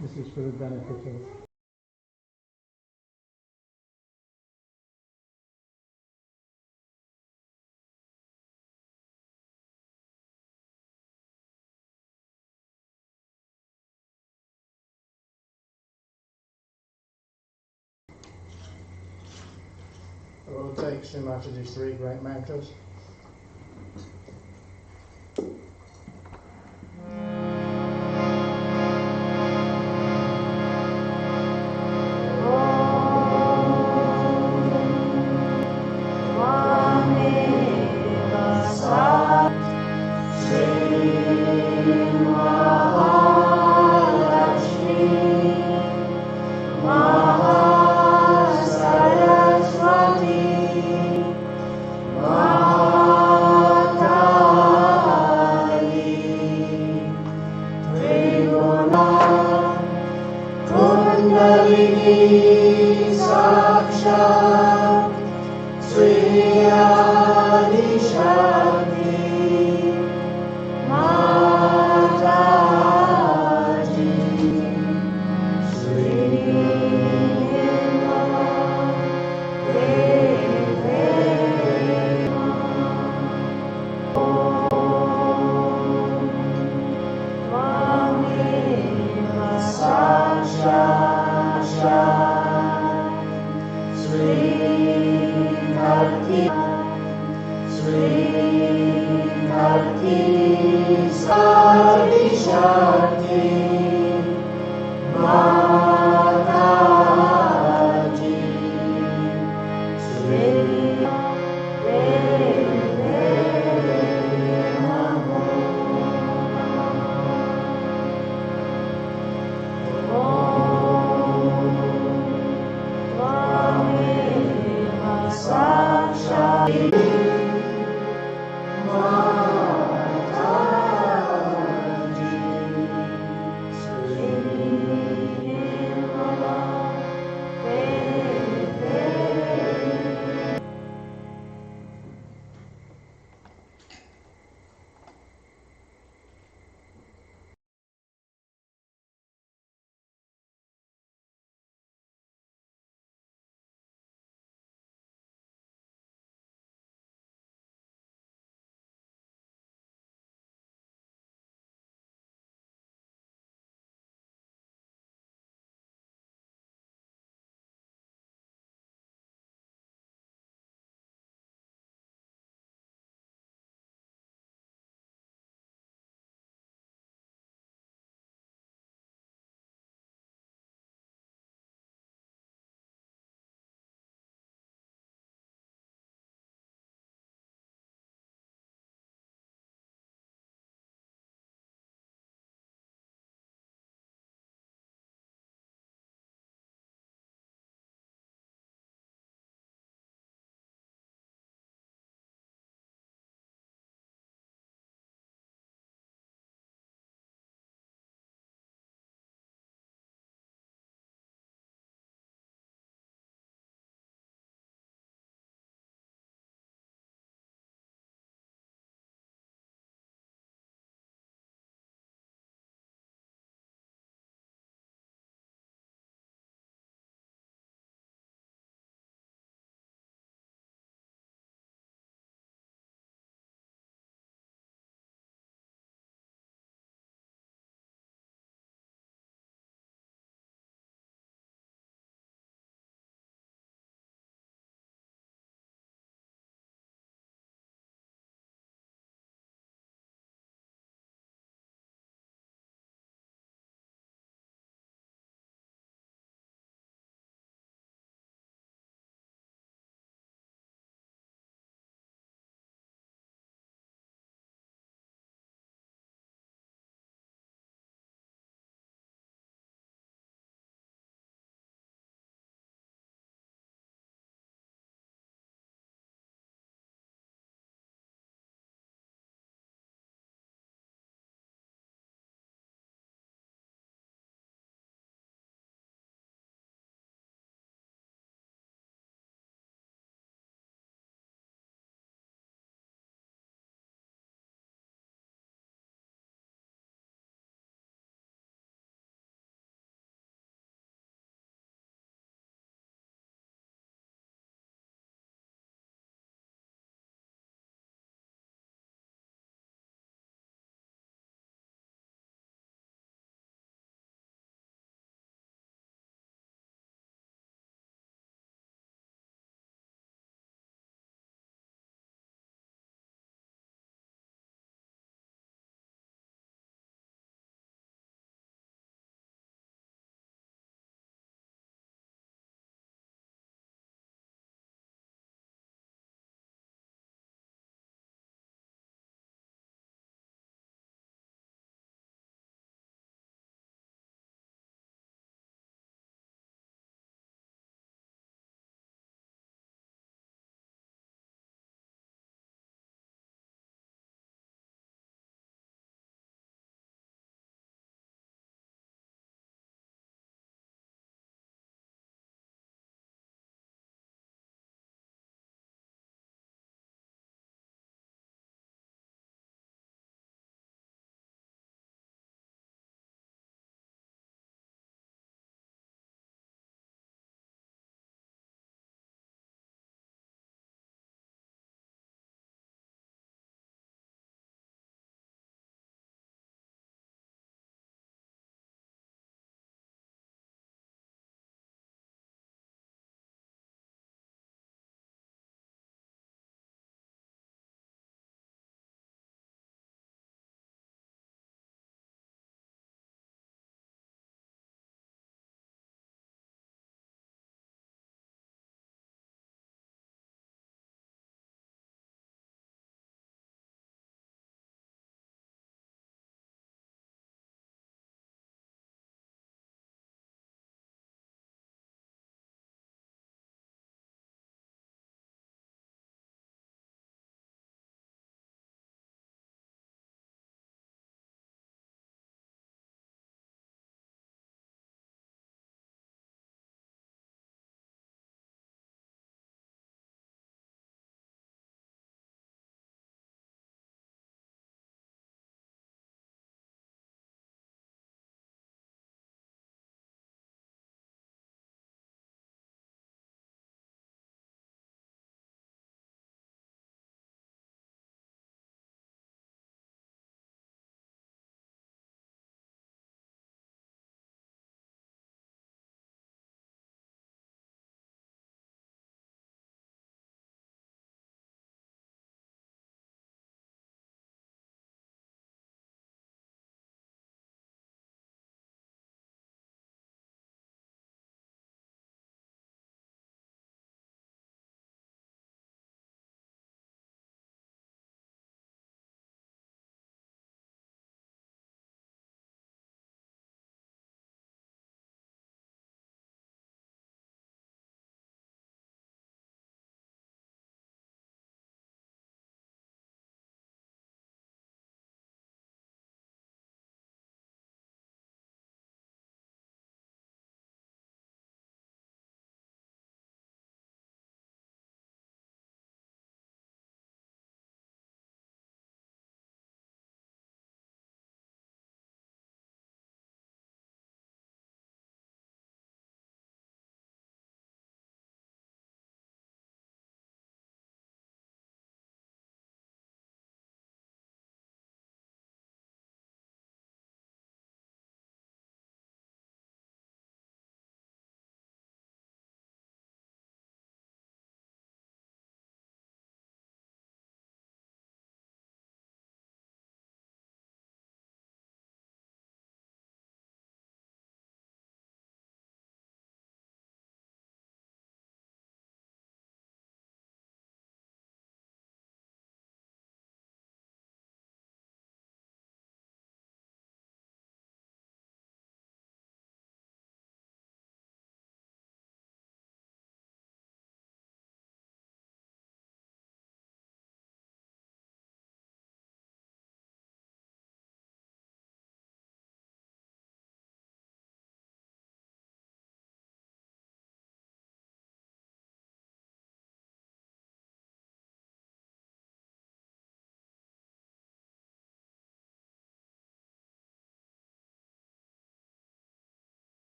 This is for the benefit of We'll take Sri Mataji's 3 great mantras.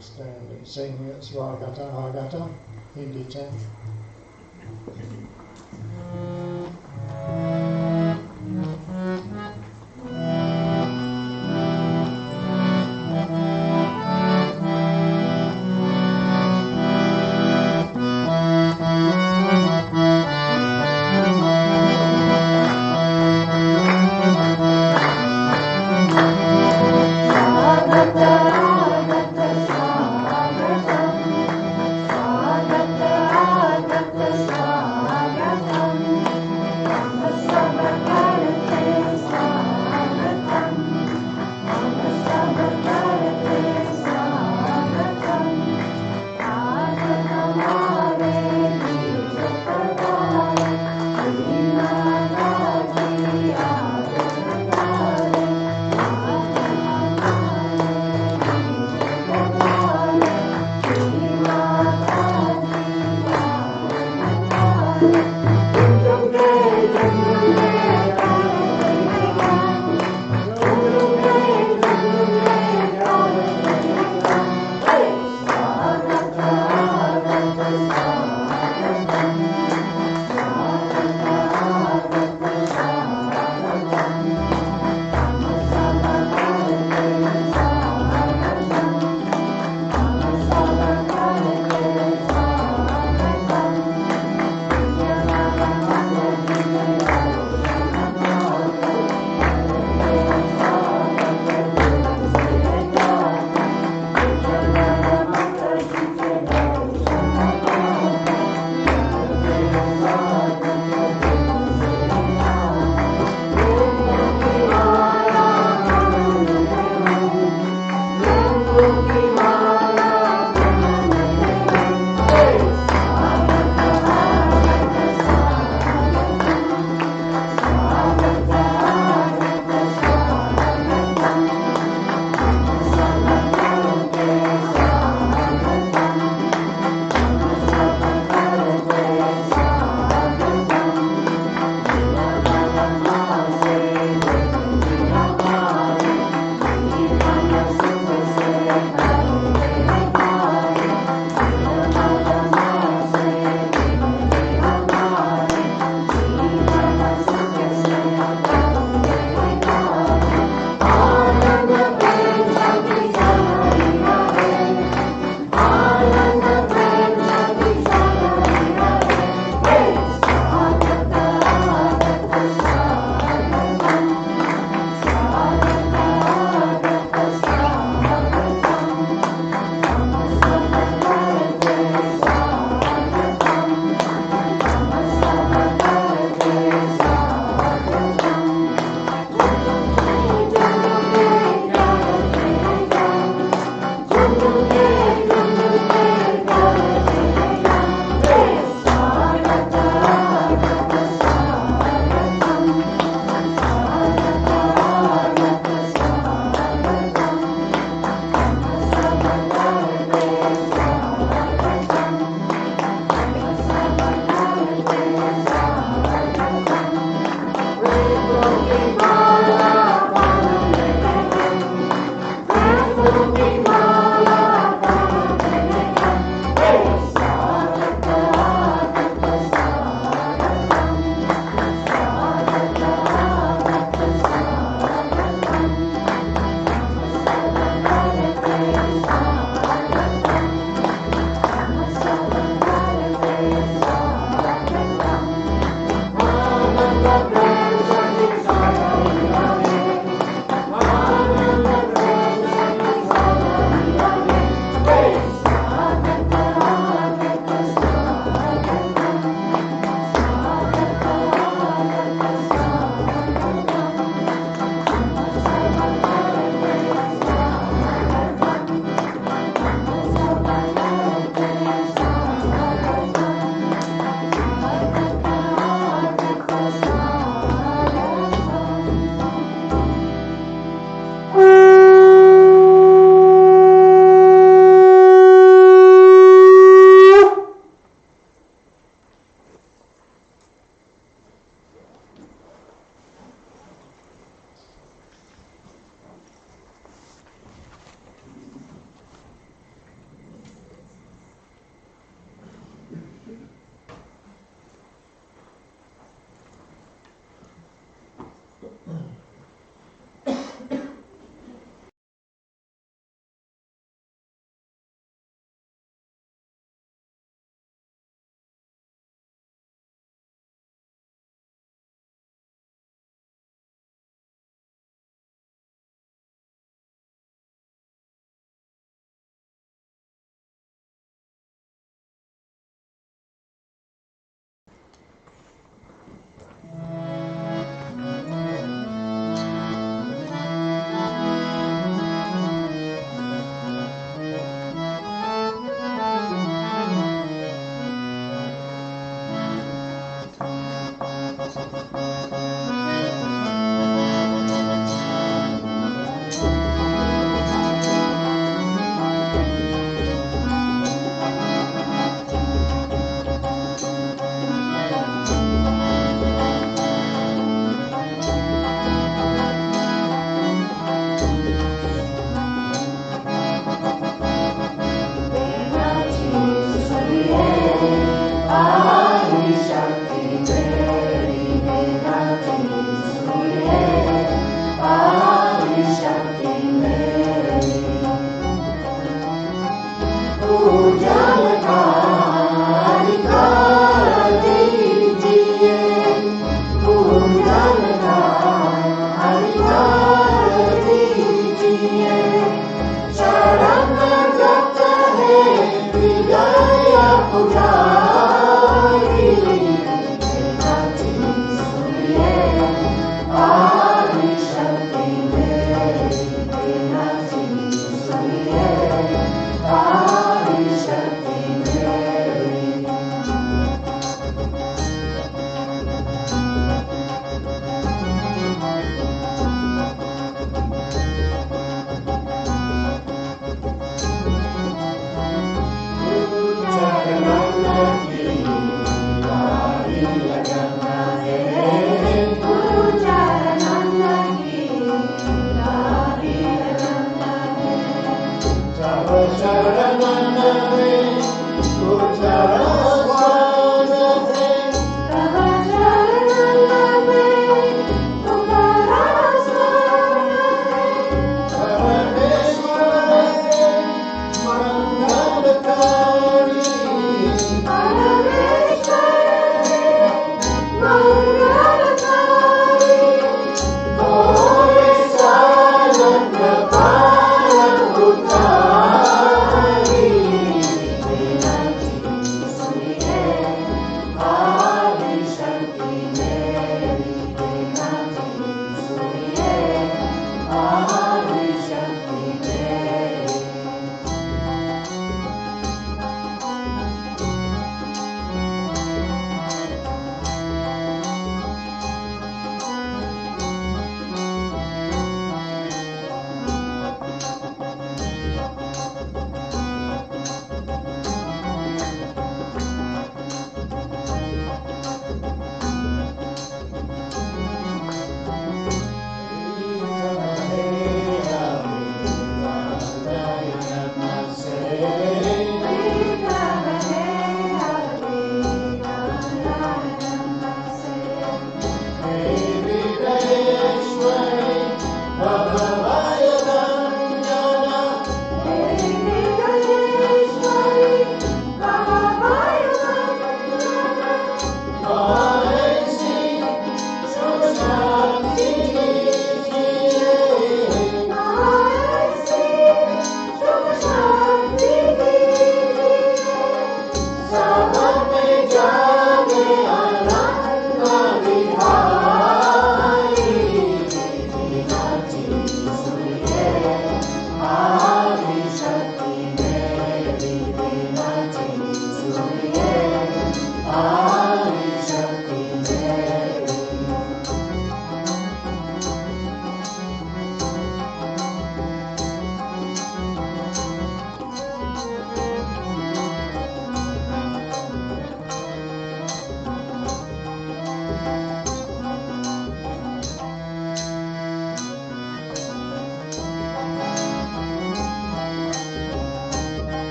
understanding. Singing it Swagata Agata, Hindi chant. Swagatam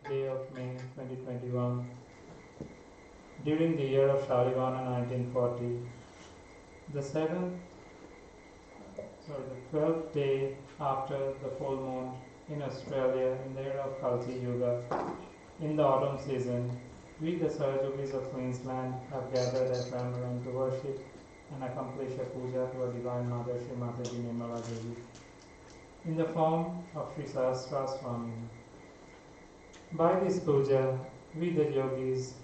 day of May 2021, during the year of Shalivana 1940, the 12th day after the full moon in Australia in the era of Kalki Yuga, in the autumn season, we, the Yogis of Queensland, have gathered at Wamuran to worship and accomplish a puja to our Divine Mother, Shri Mataji in the form of Shri Sahasrara Puja. By this puja, we, the Yogis,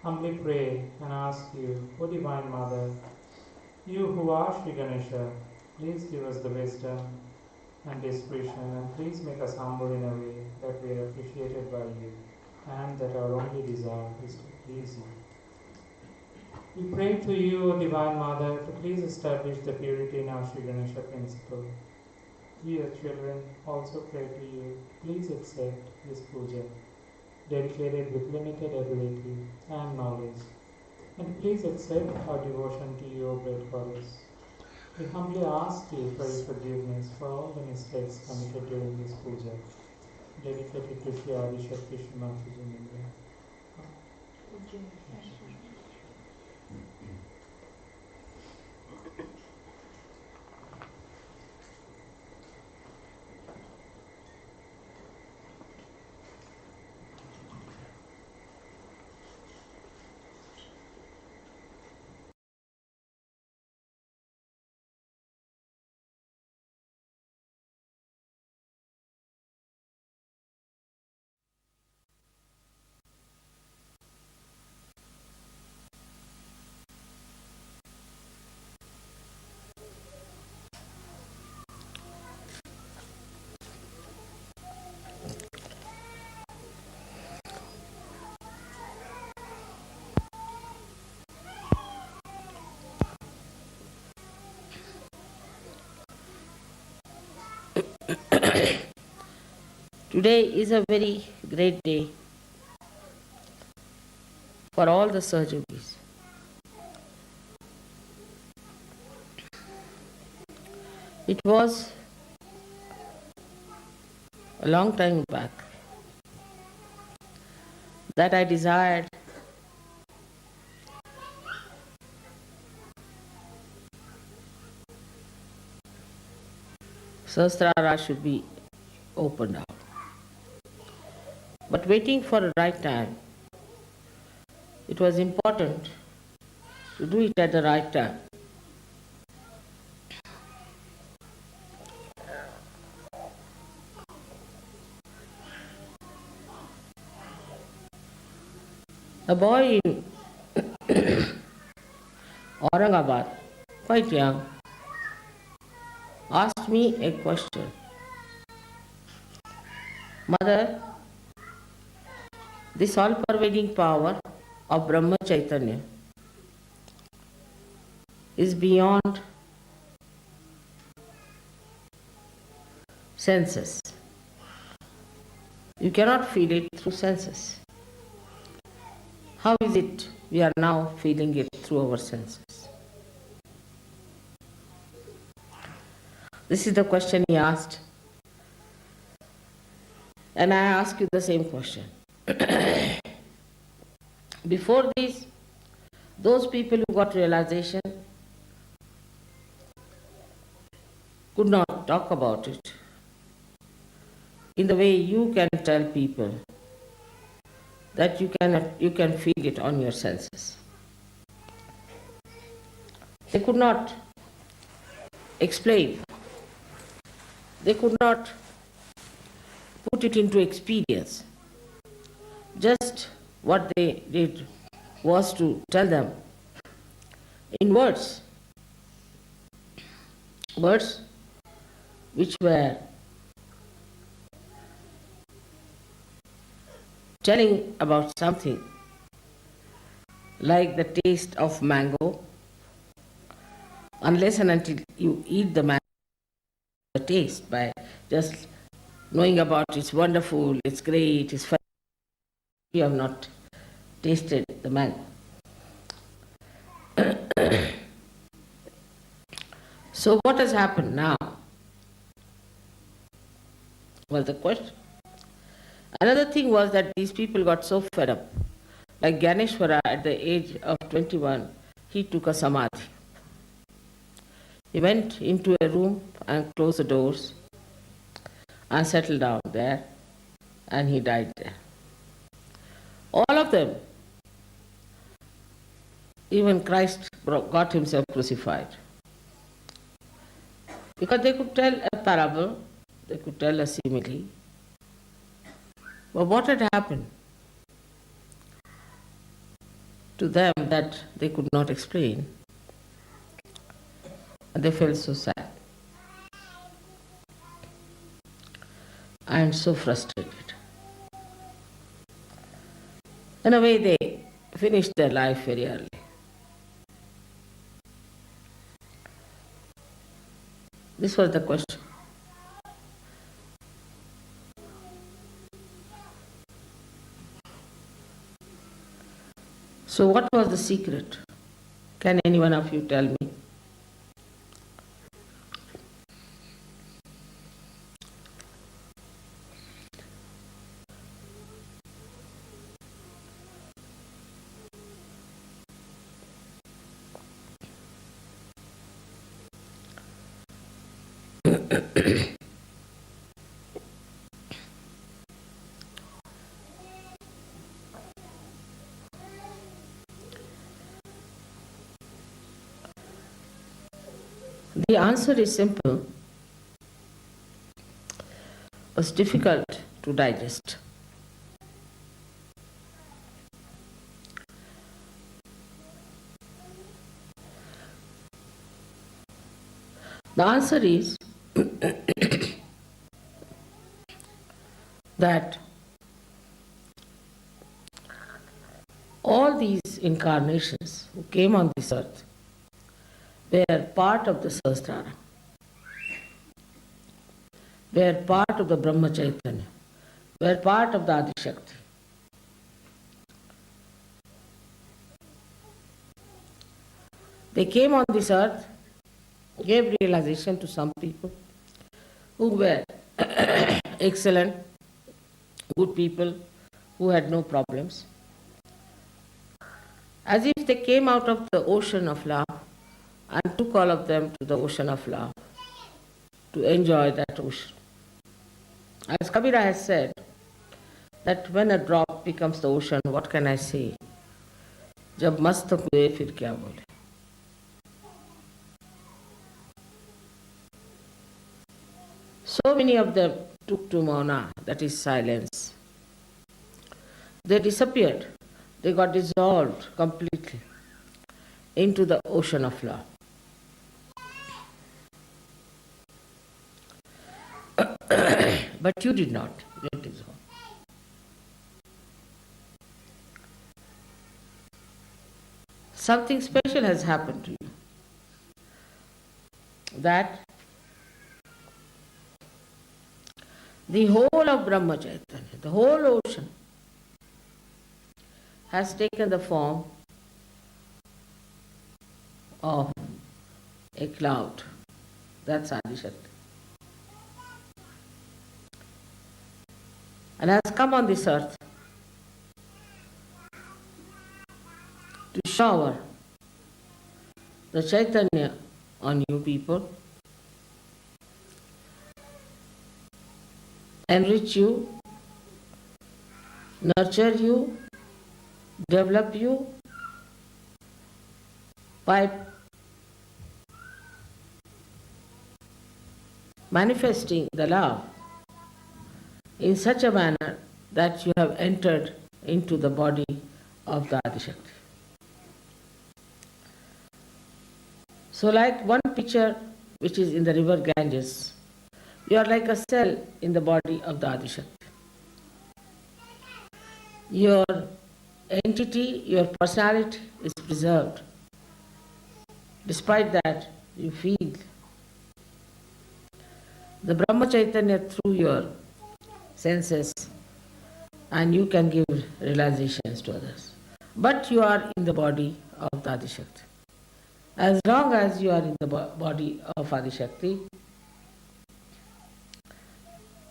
humbly pray and ask you, O Divine Mother, you who are Shri Ganesha, please give us the wisdom and discretion, and please make us humble in a way that we are appreciated by you, and that our only desire is to please you. We pray to you, O Divine Mother, to please establish the purity in our Shri Ganesha principle. We, your children, also pray to you, please accept this puja, dedicated with limited ability and knowledge, and please accept our devotion to you, O great Goddess. We humbly ask you for your forgiveness for all the mistakes committed during this puja, dedicated to Shri Adi Shakti Shri Mataji. Today is a very great day for all the Yogis. It was a long time back that I desired Sahasrara should be opened up. But waiting for the right time, it was important to do it at the right time. A boy in Aurangabad, quite young, asked me a question. Mother, this all-pervading power of Brahma Chaitanya is beyond senses. You cannot feel it through senses. How is it we are now feeling it through our senses? This is the question he asked. And I ask you the same question. Before this, those people who got realization could not talk about it in the way you can tell people that you can feel it on your senses. They could not explain. They could not put it into experience. Just what they did was to tell them in words which were telling about something like the taste of mango. Unless and until you eat the mango, the taste by just knowing about it's wonderful, it's great, it's fun, you have not tasted the mango. So what has happened now? Was the question. Another thing was that these people got so fed up. Like Ganeshwara, at the age of 21, he took a samadhi. He went into a room and closed the doors and settled down there, and he died there. All of them, even Christ got himself crucified. Because they could tell a parable, they could tell a simile. But what had happened to them that they could not explain? And they felt so sad and so frustrated. In a way, they finished their life very early. This was the question. So what was the secret? Can any one of you tell me? The answer is simple, but difficult to digest. The answer is that all these incarnations who came on this earth were part of the Sahasrara, were part of the Brahma Chaitanya, were part of the Adi Shakti. They came on this earth, gave realization to some people who were excellent, good people, who had no problems. As if they came out of the ocean of love and took all of them to the ocean of love to enjoy that ocean. As Kabira has said, that when a drop becomes the ocean, what can I say? Jab mast hue fir kya bole? So many of them took to mauna, that is silence. They disappeared. They got dissolved completely into the ocean of love. But you did not get dissolved. Something special has happened to you. That the whole of Brahma Chaitanya, the whole ocean, has taken the form of a cloud. That's Adi Shakti. And has come on this earth to shower the Chaitanya on you people, enrich you, nurture you, develop you by manifesting the love in such a manner that you have entered into the body of the Adi Shakti. So like one picture which is in the river Ganges, you are like a cell in the body of the Adi Shakti. Your entity, your personality is preserved. Despite that, you feel the Brahma Chaitanya through your senses, and you can give realizations to others. But you are in the body of the Adi Shakti. As long as you are in the body of Adi Shakti,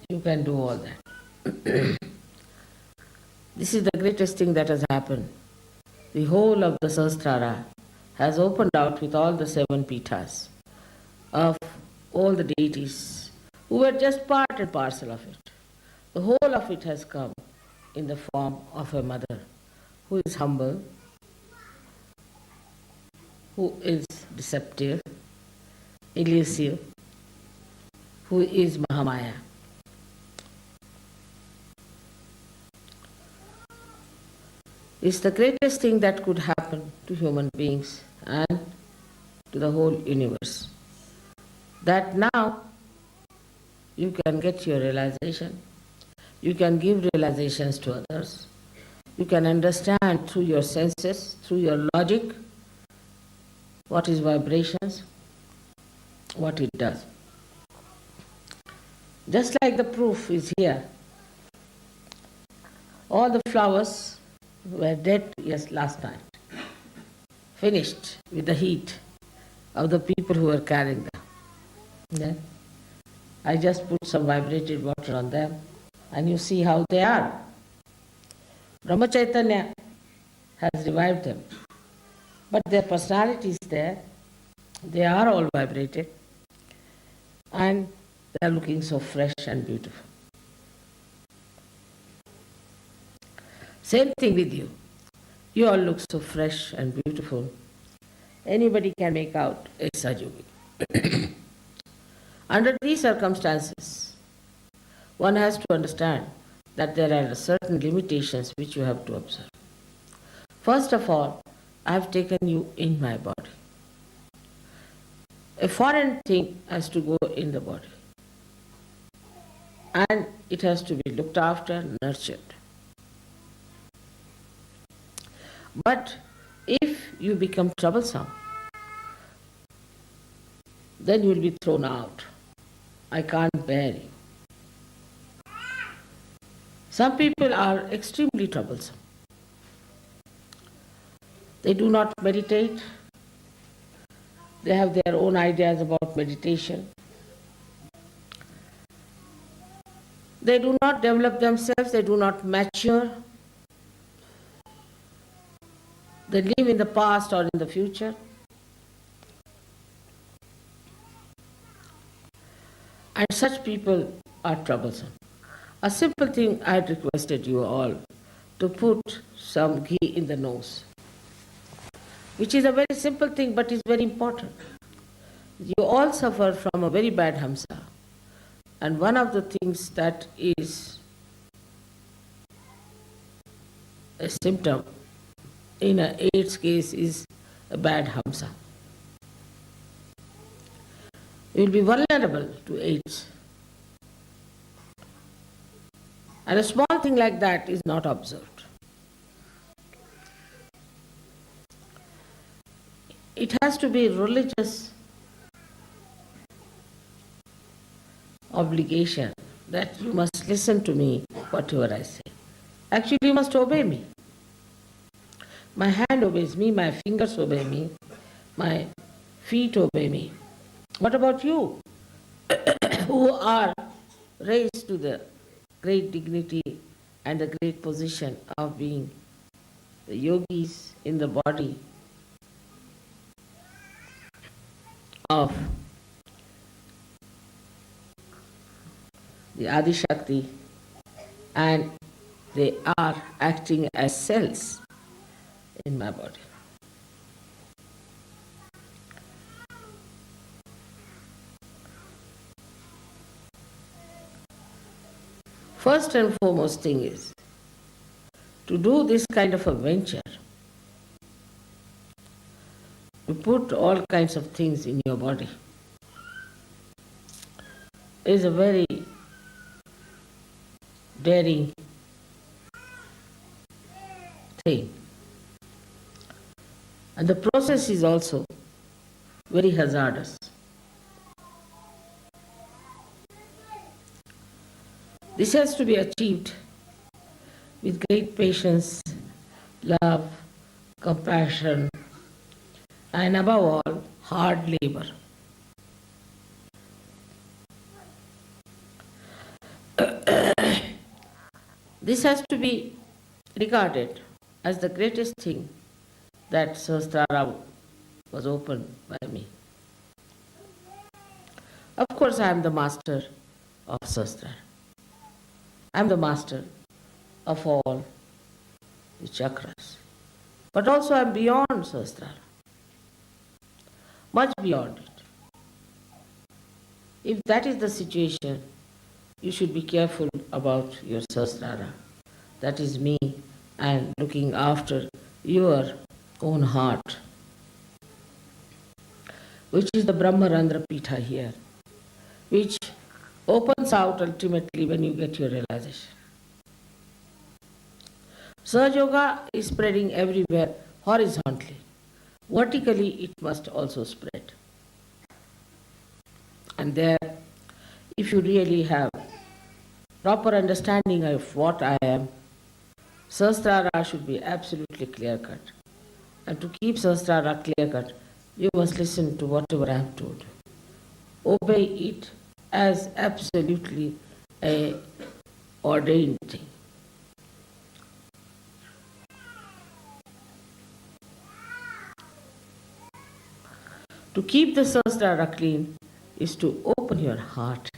you can do all that. This is the greatest thing that has happened. The whole of the Sahasrara has opened out with all the 7 pitas of all the deities who were just part and parcel of it. The whole of it has come in the form of a mother who is humble, who is deceptive, elusive, who is Mahamaya. It's the greatest thing that could happen to human beings and to the whole universe. That now you can get your realization, you can give realizations to others, you can understand through your senses, through your logic, what is vibrations, what it does. Just like the proof is here. All the flowers were dead last night, finished with the heat of the people who were carrying them. Then I just put some vibrated water on them and you see how they are. Brahma Chaitanya has revived them, but their personality is there. They are all vibrated and they are looking so fresh and beautiful. Same thing with you. You all look so fresh and beautiful. Anybody can make out a Sahaja. Under these circumstances, one has to understand that there are certain limitations which you have to observe. First of all, I have taken you in my body. A foreign thing has to go in the body. And it has to be looked after, nurtured. But if you become troublesome, then you will be thrown out. I can't bear you. Some people are extremely troublesome. They do not meditate. They have their own ideas about meditation. They do not develop themselves, they do not mature. They live in the past or in the future. And such people are troublesome. A simple thing I had requested you all to put some ghee in the nose, which is a very simple thing but is very important. You all suffer from a very bad hamsa. And one of the things that is a symptom in an AIDS case is a bad hamsa. You will be vulnerable to AIDS. And a small thing like that is not observed. It has to be religious obligation that you must listen to me, whatever I say. Actually, you must obey me. My hand obeys me, my fingers obey me, my feet obey me. What about you, who are raised to the great dignity and the great position of being the yogis in the body of the Adi Shakti, and they are acting as cells in my body. First and foremost thing is to do this kind of a venture. You put all kinds of things in your body. It is a very daring thing. And the process is also very hazardous. This has to be achieved with great patience, love, compassion, and above all, hard labor. This has to be regarded as the greatest thing that Sahasrara was opened by me. Of course, I am the master of Sahasrara. I am the master of all the chakras. But also I am beyond Sahasrara, much beyond it. If that is the situation, you should be careful about your Sahasrara. That is me, and looking after your own heart, which is the Brahmarandra Pitha here, which opens out ultimately when you get your realization. Sahaja Yoga is spreading everywhere horizontally. Vertically, it must also spread. And there, if you really have proper understanding of what I am, Sahasrara should be absolutely clear-cut. And to keep Sahasrara clear-cut, you must listen to whatever I am told. Obey it as absolutely a ordained thing. To keep the Sahasrara clean is to open your heart.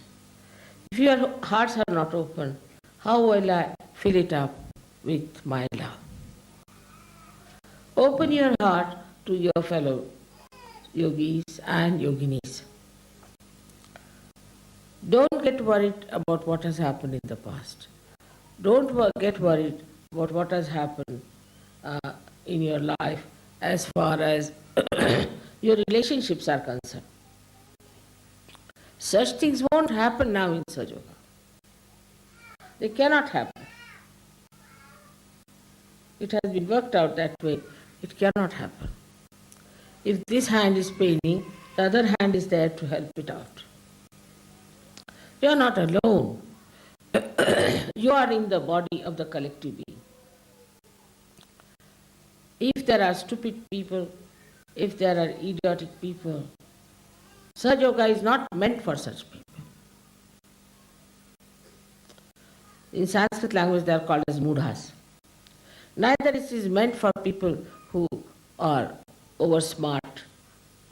If your hearts are not open, how will I fill it up with my love? Open your heart to your fellow yogis and yoginis. Don't get worried about what has happened in the past. Don't get worried about what has happened in your life as far as your relationships are concerned. Such things won't happen now in Sahaja Yoga. They cannot happen. It has been worked out that way. It cannot happen. If this hand is paining, the other hand is there to help it out. You are not alone. You are in the body of the collective being. If there are stupid people, if there are idiotic people, Sahaja Yoga is not meant for such people. In Sanskrit language they are called as mudhas. Neither it is meant for people who are over smart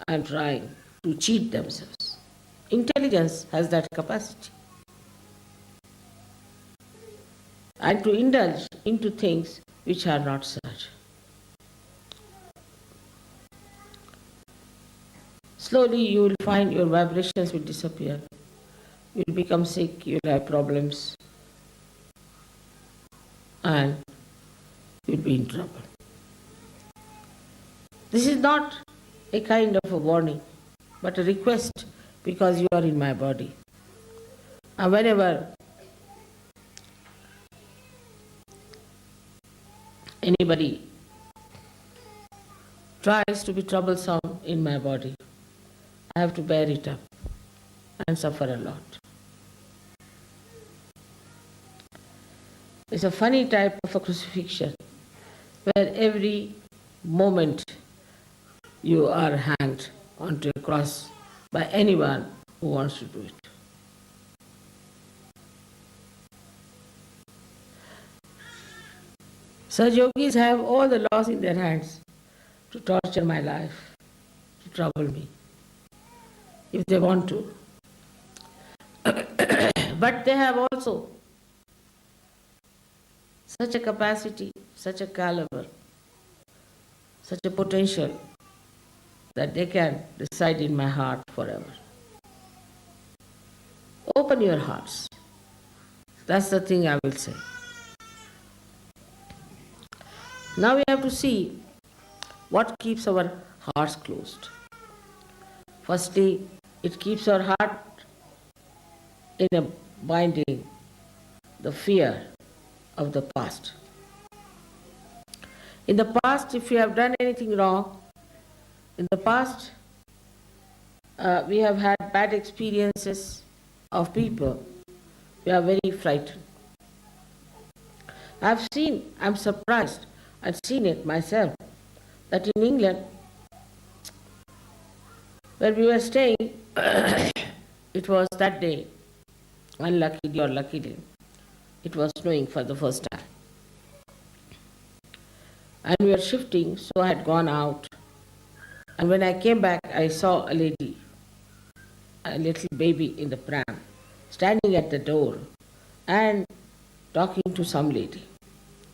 and trying to cheat themselves. Intelligence has that capacity. And to indulge into things which are not such. Slowly you will find your vibrations will disappear. You will become sick, you will have problems, and you will be in trouble. This is not a kind of a warning, but a request, because you are in my body. And whenever anybody tries to be troublesome in my body, I have to bear it up and suffer a lot. It's a funny type of a crucifixion where every moment you are hanged onto a cross by anyone who wants to do it. Such yogis have all the laws in their hands to torture my life, to trouble me, if they want to. But they have also such a capacity, such a caliber, such a potential that they can reside in my heart forever. Open your hearts. That's the thing I will say. Now we have to see what keeps our hearts closed. Firstly, it keeps our heart in a binding, the fear of the past. In the past, if we have done anything wrong, in the past we have had bad experiences of people, we are very frightened. I'm surprised, I've seen it myself, that in England, where we were staying, it was that day, unluckily or luckily, it was snowing for the first time. and we were shifting, so I had gone out. And when I came back, I saw a lady, a little baby in the pram, standing at the door and talking to some lady.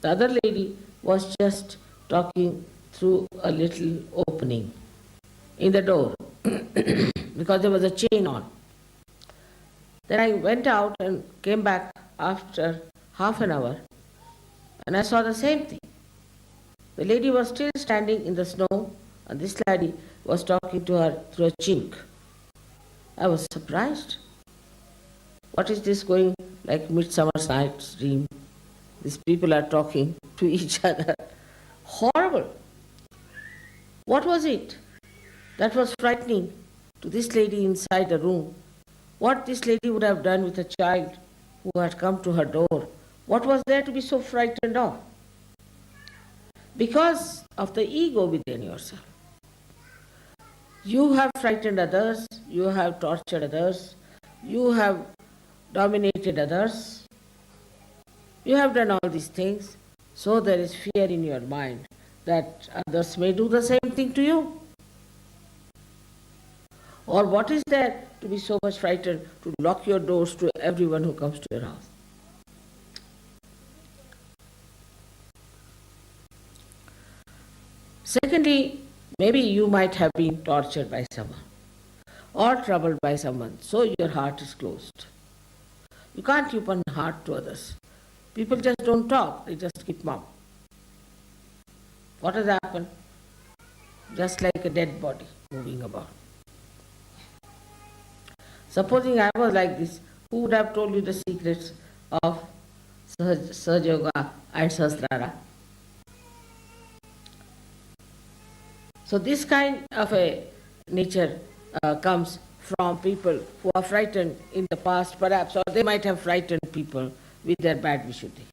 The other lady was just talking through a little opening in the door because there was a chain on. Then I went out and came back after half an hour and I saw the same thing. The lady was still standing in the snow and this lady was talking to her through a chink. I was surprised. What is this going like Midsummer's Night's Dream? These people are talking to each other. Horrible. What was it that was frightening to this lady inside the room? What this lady would have done with a child who had come to her door? What was there to be so frightened of? Because of the ego within yourself. You have frightened others, you have tortured others, you have dominated others, you have done all these things, so there is fear in your mind that others may do the same thing to you. Or what is there to be so much frightened to lock your doors to everyone who comes to your house? Secondly, maybe you might have been tortured by someone or troubled by someone, so your heart is closed. You can't open heart to others. People just don't talk, they just keep mum. What has happened? Just like a dead body moving about. Supposing I was like this, who would have told you the secrets of Sahaja Yoga and Sahasrara? So this kind of a nature comes from people who are frightened in the past perhaps, or they might have frightened people with their bad vishuddhi.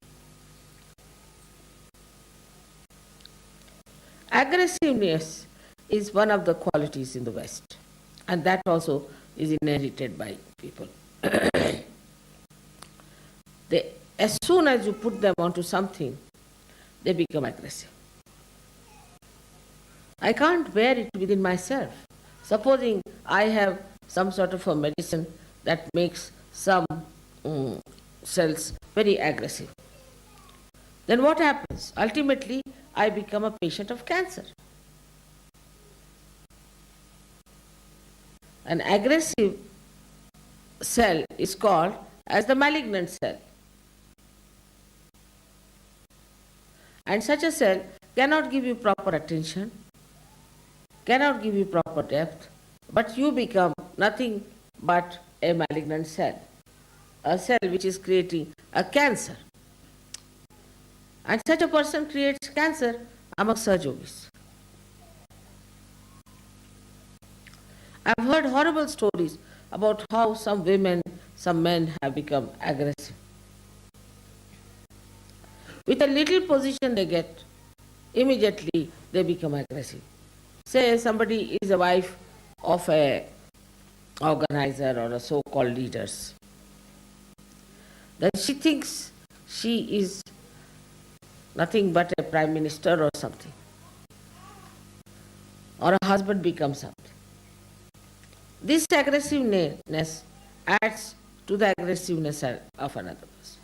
Aggressiveness is one of the qualities in the West, and that also is inherited by people. As soon as you put them onto something, they become aggressive. I can't bear it within myself. Supposing I have some sort of a medicine that makes some cells very aggressive, then what happens? Ultimately, I become a patient of cancer. An aggressive cell is called as the malignant cell. And such a cell cannot give you proper attention, cannot give you proper depth, but you become nothing but a malignant cell, a cell which is creating a cancer. And such a person creates cancer amongst Yogis. I've heard horrible stories about how some women, some men have become aggressive. With a little position they get, immediately they become aggressive. Say somebody is a wife of a organizer or a so-called leaders. Then she thinks she is nothing but a prime minister or something. Or a husband becomes something. This aggressiveness adds to the aggressiveness of another person.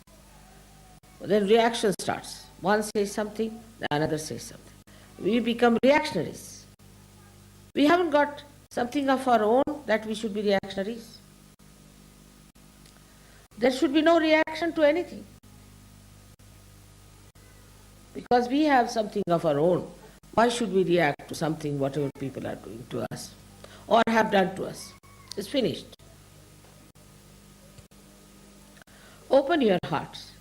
Then reaction starts. One says something, the another says something. We become reactionaries. We haven't got something of our own that we should be reactionaries. There should be no reaction to anything. Because we have something of our own, why should we react to something, whatever people are doing to us or have done to us? It's finished. Open your hearts.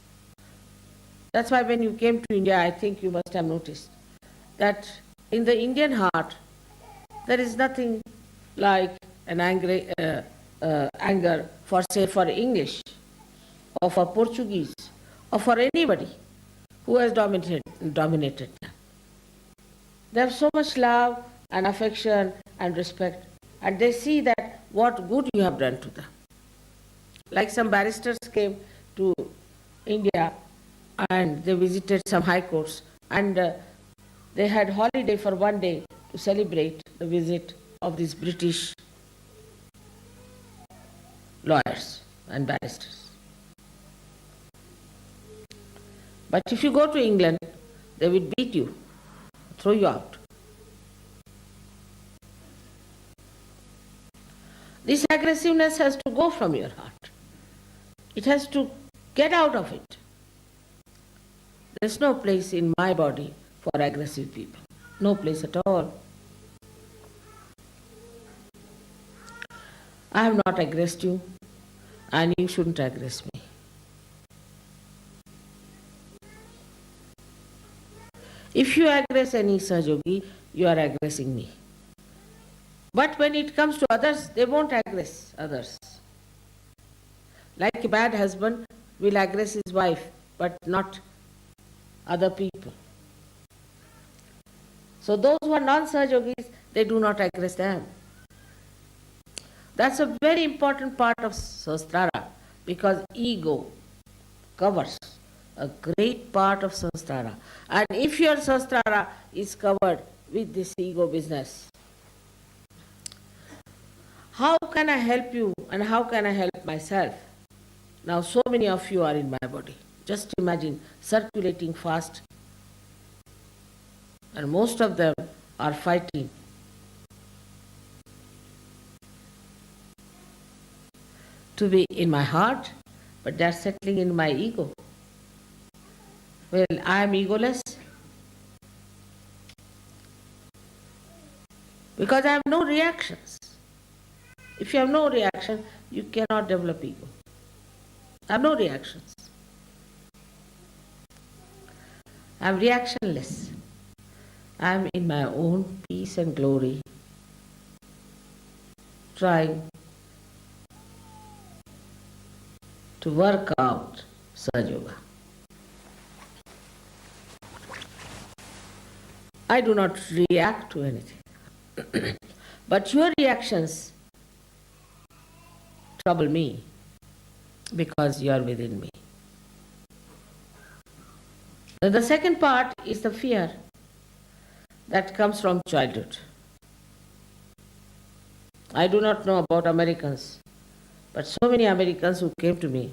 That's why when you came to India, I think you must have noticed that in the Indian heart, there is nothing like an anger for, say, for English or for Portuguese or for anybody who has dominated them. They have so much love and affection and respect, and they see that what good you have done to them. Like some barristers came to India and they visited some high courts, and they had holiday for one day to celebrate the visit of these British lawyers and barristers. But if you go to England, they will beat you, throw you out. This aggressiveness has to go from your heart. It has to get out of it. There's no place in my body for aggressive people. No place at all. I have not aggressed you, and you shouldn't aggress me. If you aggress any Sahaja, you are aggressing me. But when it comes to others, they won't aggress others. Like a bad husband will aggress his wife, but not other people. So those who are non-Sahajogis, they do not aggress them. That's a very important part of Sahasrara, because ego covers a great part of Sahasrara. And if your Sahasrara is covered with this ego business, how can I help you and how can I help myself? Now so many of you are in my body. Just imagine, circulating fast, and most of them are fighting. To be in my heart, but they are settling in my ego. Well, I am egoless because I have no reactions. If you have no reaction, you cannot develop ego. I have no reactions. I am reactionless. I am in my own peace and glory, trying to work out Sahaja. I do not react to anything. But your reactions trouble me because you are within me. The second part is the fear that comes from childhood. I do not know about Americans, but so many Americans who came to me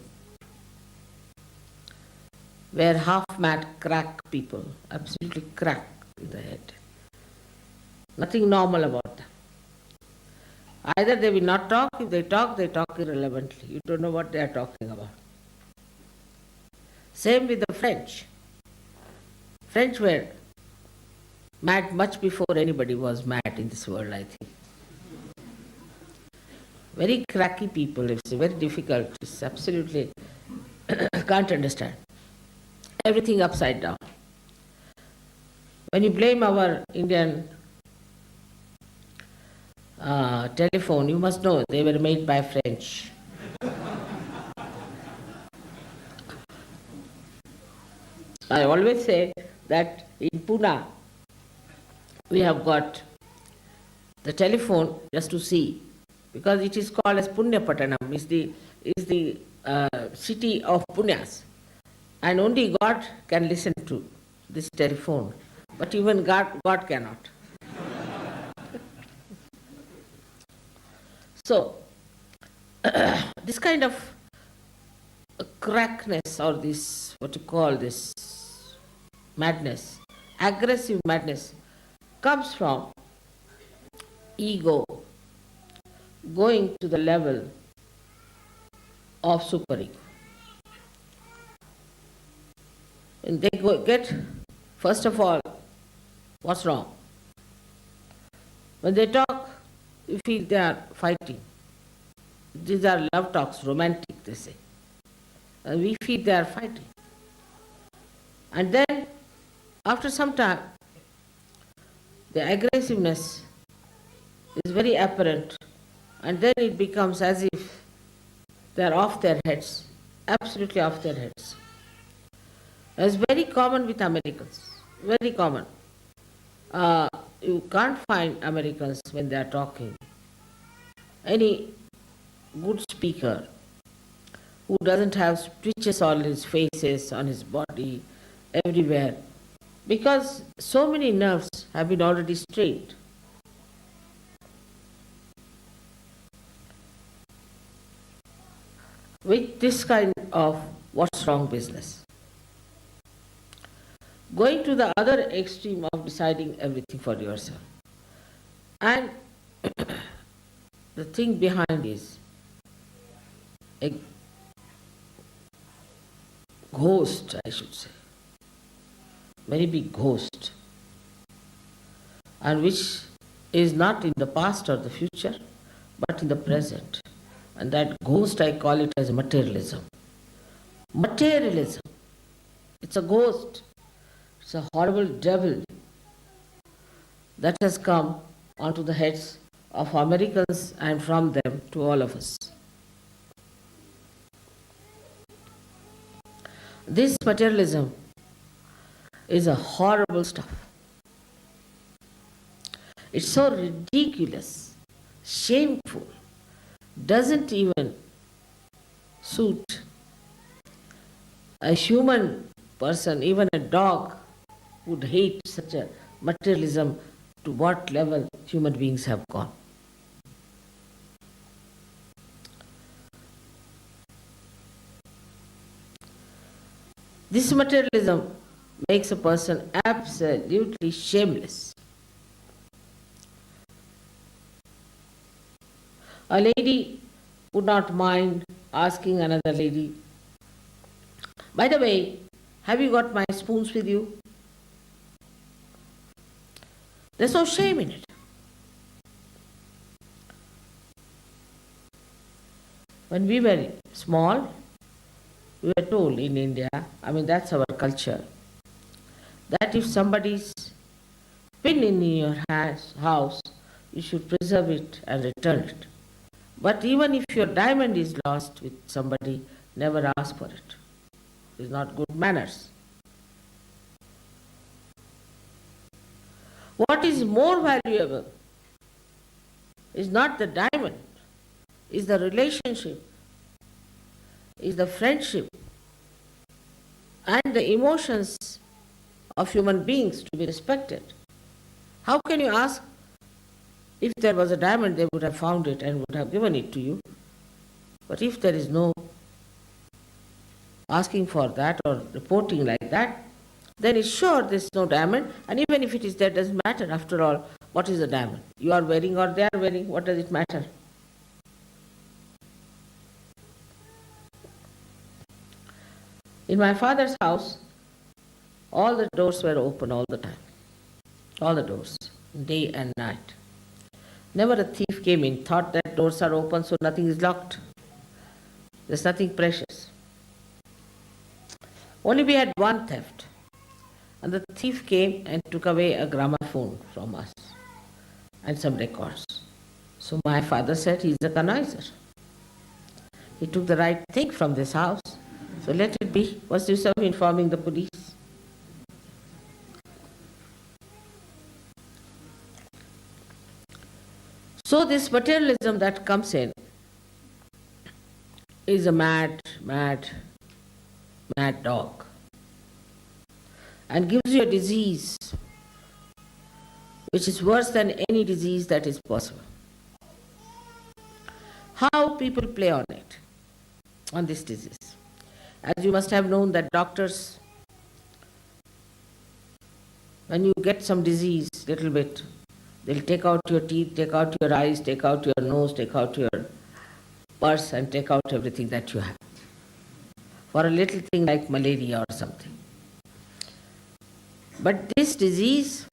were half-mad crack people, absolutely crack in the head. Nothing normal about them. Either they will not talk, if they talk irrelevantly. You don't know what they are talking about. Same with the French. French were mad much before anybody was mad in this world, I think. Very cracky people, it's very difficult, it's absolutely can't understand. Everything upside down. When you blame our Indian telephone, you must know they were made by French. I always say that in Pune, we have got the telephone just to see, because it is called as Punyapatanam, is the city of Punyas, and only God can listen to this telephone, but even God cannot. So, this kind of crackness, or this, what you call this, madness, aggressive madness, comes from ego going to the level of superego. And they get, first of all, what's wrong? When they talk, you feel they are fighting. These are love talks, romantic, they say. And we feel they are fighting. And then, after some time, the aggressiveness is very apparent, and then it becomes as if they are off their heads, absolutely off their heads. It's very common with Americans, very common. You can't find Americans when they are talking. Any good speaker who doesn't have stitches on his faces, on his body, everywhere, because so many nerves have been already strained. With this kind of what's wrong business. Going to the other extreme of deciding everything for yourself. And the thing behind is a ghost, I should say, very big ghost, and which is not in the past or the future, but in the present. And that ghost, I call it as materialism. Materialism. It's a ghost. It's a horrible devil that has come onto the heads of Americans and from them to all of us. This materialism is a horrible stuff. It's so ridiculous, shameful, doesn't even suit a human person. Even a dog would hate such a materialism. To what level human beings have gone. This materialism makes a person absolutely shameless. A lady would not mind asking another lady, "By the way, have you got my spoons with you?" There's no shame in it. When we were small, we were told in India, that's our culture, that if somebody's pin in your house, you should preserve it and return it. But even if your diamond is lost with somebody, never ask for it. It's not good manners. What is more valuable is not the diamond, is the relationship, is the friendship, and the emotions of human beings to be respected. How can you ask? If there was a diamond, they would have found it and would have given it to you. But if there is no asking for that or reporting like that, then it's sure there's no diamond, and even if it is there, it doesn't matter. After all, what is a diamond? You are wearing or they are wearing, what does it matter? In my father's house, all the doors were open all the time. All the doors, day and night. Never a thief came in, thought that doors are open so nothing is locked. There's nothing precious. Only we had one theft. And the thief came and took away a gramophone from us and some records. So my father said, he's a conniser. He took the right thing from this house, so let it be. What's the use of informing the police? So this materialism that comes in is a mad dog, and gives you a disease which is worse than any disease that is possible. How people play on it, on this disease. As you must have known that doctors, when you get some disease, little bit, they'll take out your teeth, take out your eyes, take out your nose, take out your purse, and take out everything that you have. For a little thing like malaria or something. But this disease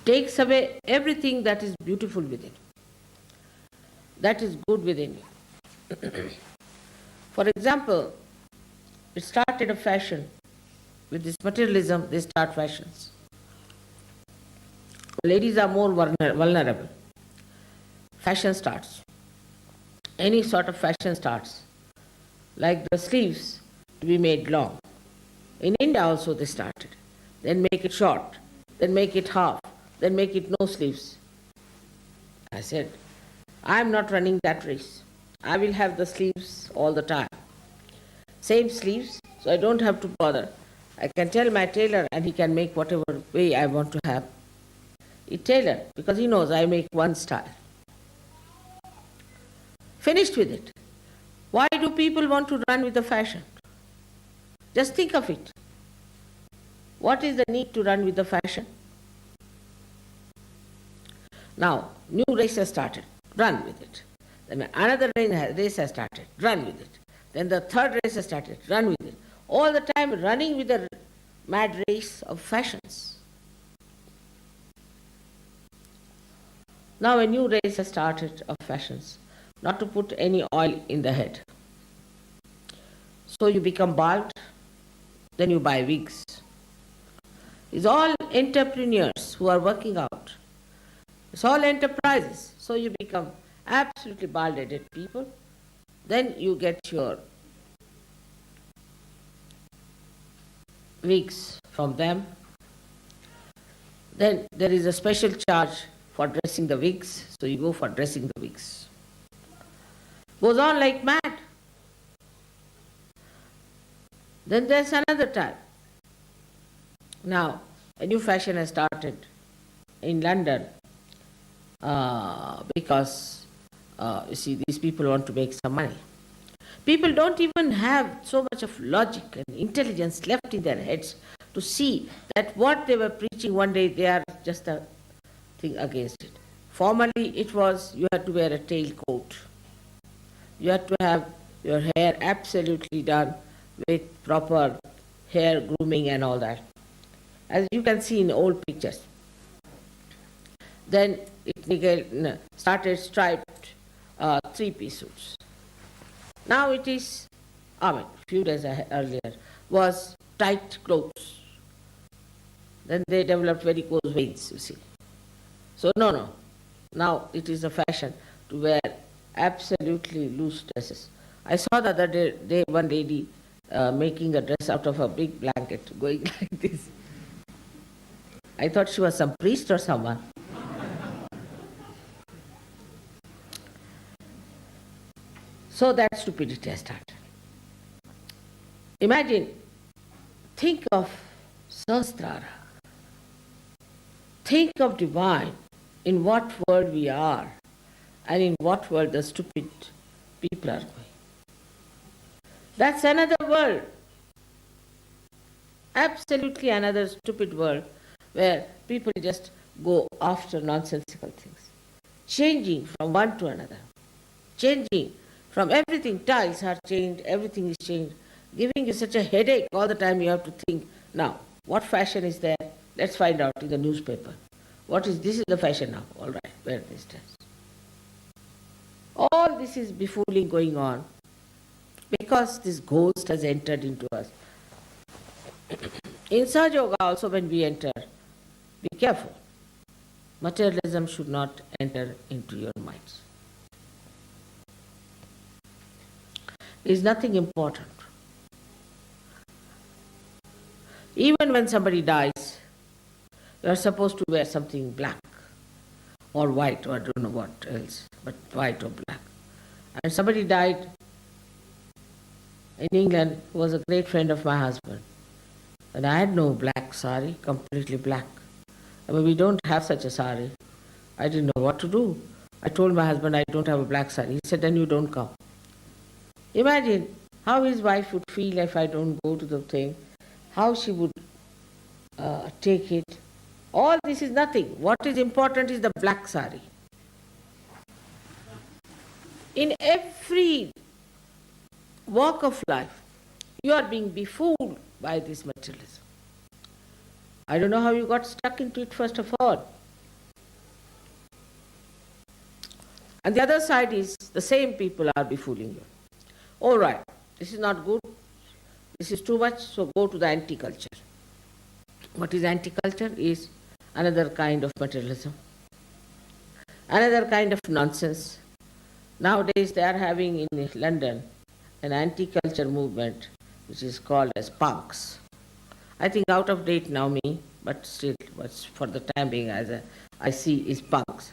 takes away everything that is beautiful within, that is good within you. For example, it started a fashion. With this materialism, they start fashions. Ladies are more vulnerable. Fashion starts. Any sort of fashion starts. Like the sleeves to be made long. In India also they started. Then make it short, then make it half, then make it no sleeves. I said, I am not running that race. I will have the sleeves all the time. Same sleeves, so I don't have to bother I can tell my tailor and he can make whatever way I want to have it tailored, because he knows I make one style. Finished with it. Why do people want to run with the fashion? Just think of it. What is the need to run with the fashion? Now, new race has started, run with it. Then another race has started, run with it. Then the third race has started, run with it. All the time running with the mad race of fashions. Now a new race has started of fashions, not to put any oil in the head. So you become bald, then you buy wigs. It's all entrepreneurs who are working out. It's all enterprises. So you become absolutely bald-headed people. Then you get your wigs from them. Then there is a special charge for dressing the wigs, so you go for dressing the wigs. Goes on like mad. Then there's another time. Now, a new fashion has started in London because, you see, these people want to make some money. People don't even have so much of logic and intelligence left in their heads to see that what they were preaching one day, they are just a thing against it. Formerly, it was you had to wear a tailcoat. You had to have your hair absolutely done with proper hair grooming and all that, as you can see in old pictures. Then it started striped three-piece suits. Now it is, a few days earlier, was tight clothes. Then they developed varicose veins, you see. So no. Now it is a fashion to wear absolutely loose dresses. I saw the other day one lady making a dress out of a big blanket, going like this. I thought she was some priest or someone. So that stupidity has started. Imagine, think of Sahasrara. Think of divine, in what world we are and in what world the stupid people are going. That's another world. Absolutely another stupid world where people just go after nonsensical things. Changing from one to another. Changing from everything. Tiles are changed, everything is changed. Giving you such a headache all the time you have to think, now, what fashion is there? Let's find out in the newspaper. This is the fashion now. All right, wear this dress. All this is befooling going on because this ghost has entered into us. In Sahaja Yoga also, when we enter, be careful. Materialism should not enter into your minds. It is nothing important. Even when somebody dies, you are supposed to wear something black or white, or I don't know what else, but white or black. And somebody died in England who was a great friend of my husband. And I had no black sari, completely black. I mean, we don't have such a sari. I didn't know what to do. I told my husband I don't have a black sari. He said, then you don't come. Imagine how his wife would feel if I don't go to the thing, how she would take it. All this is nothing. What is important is the black sari. In every walk of life, you are being befooled by this materialism. I don't know how you got stuck into it first of all. And the other side is the same people are befooling you. All right, this is not good, this is too much, so go to the anti-culture. What is anti-culture? Is another kind of materialism, another kind of nonsense. Nowadays they are having in London an anti-culture movement which is called as punks. I think out of date now but still what's for the time being I see is punks.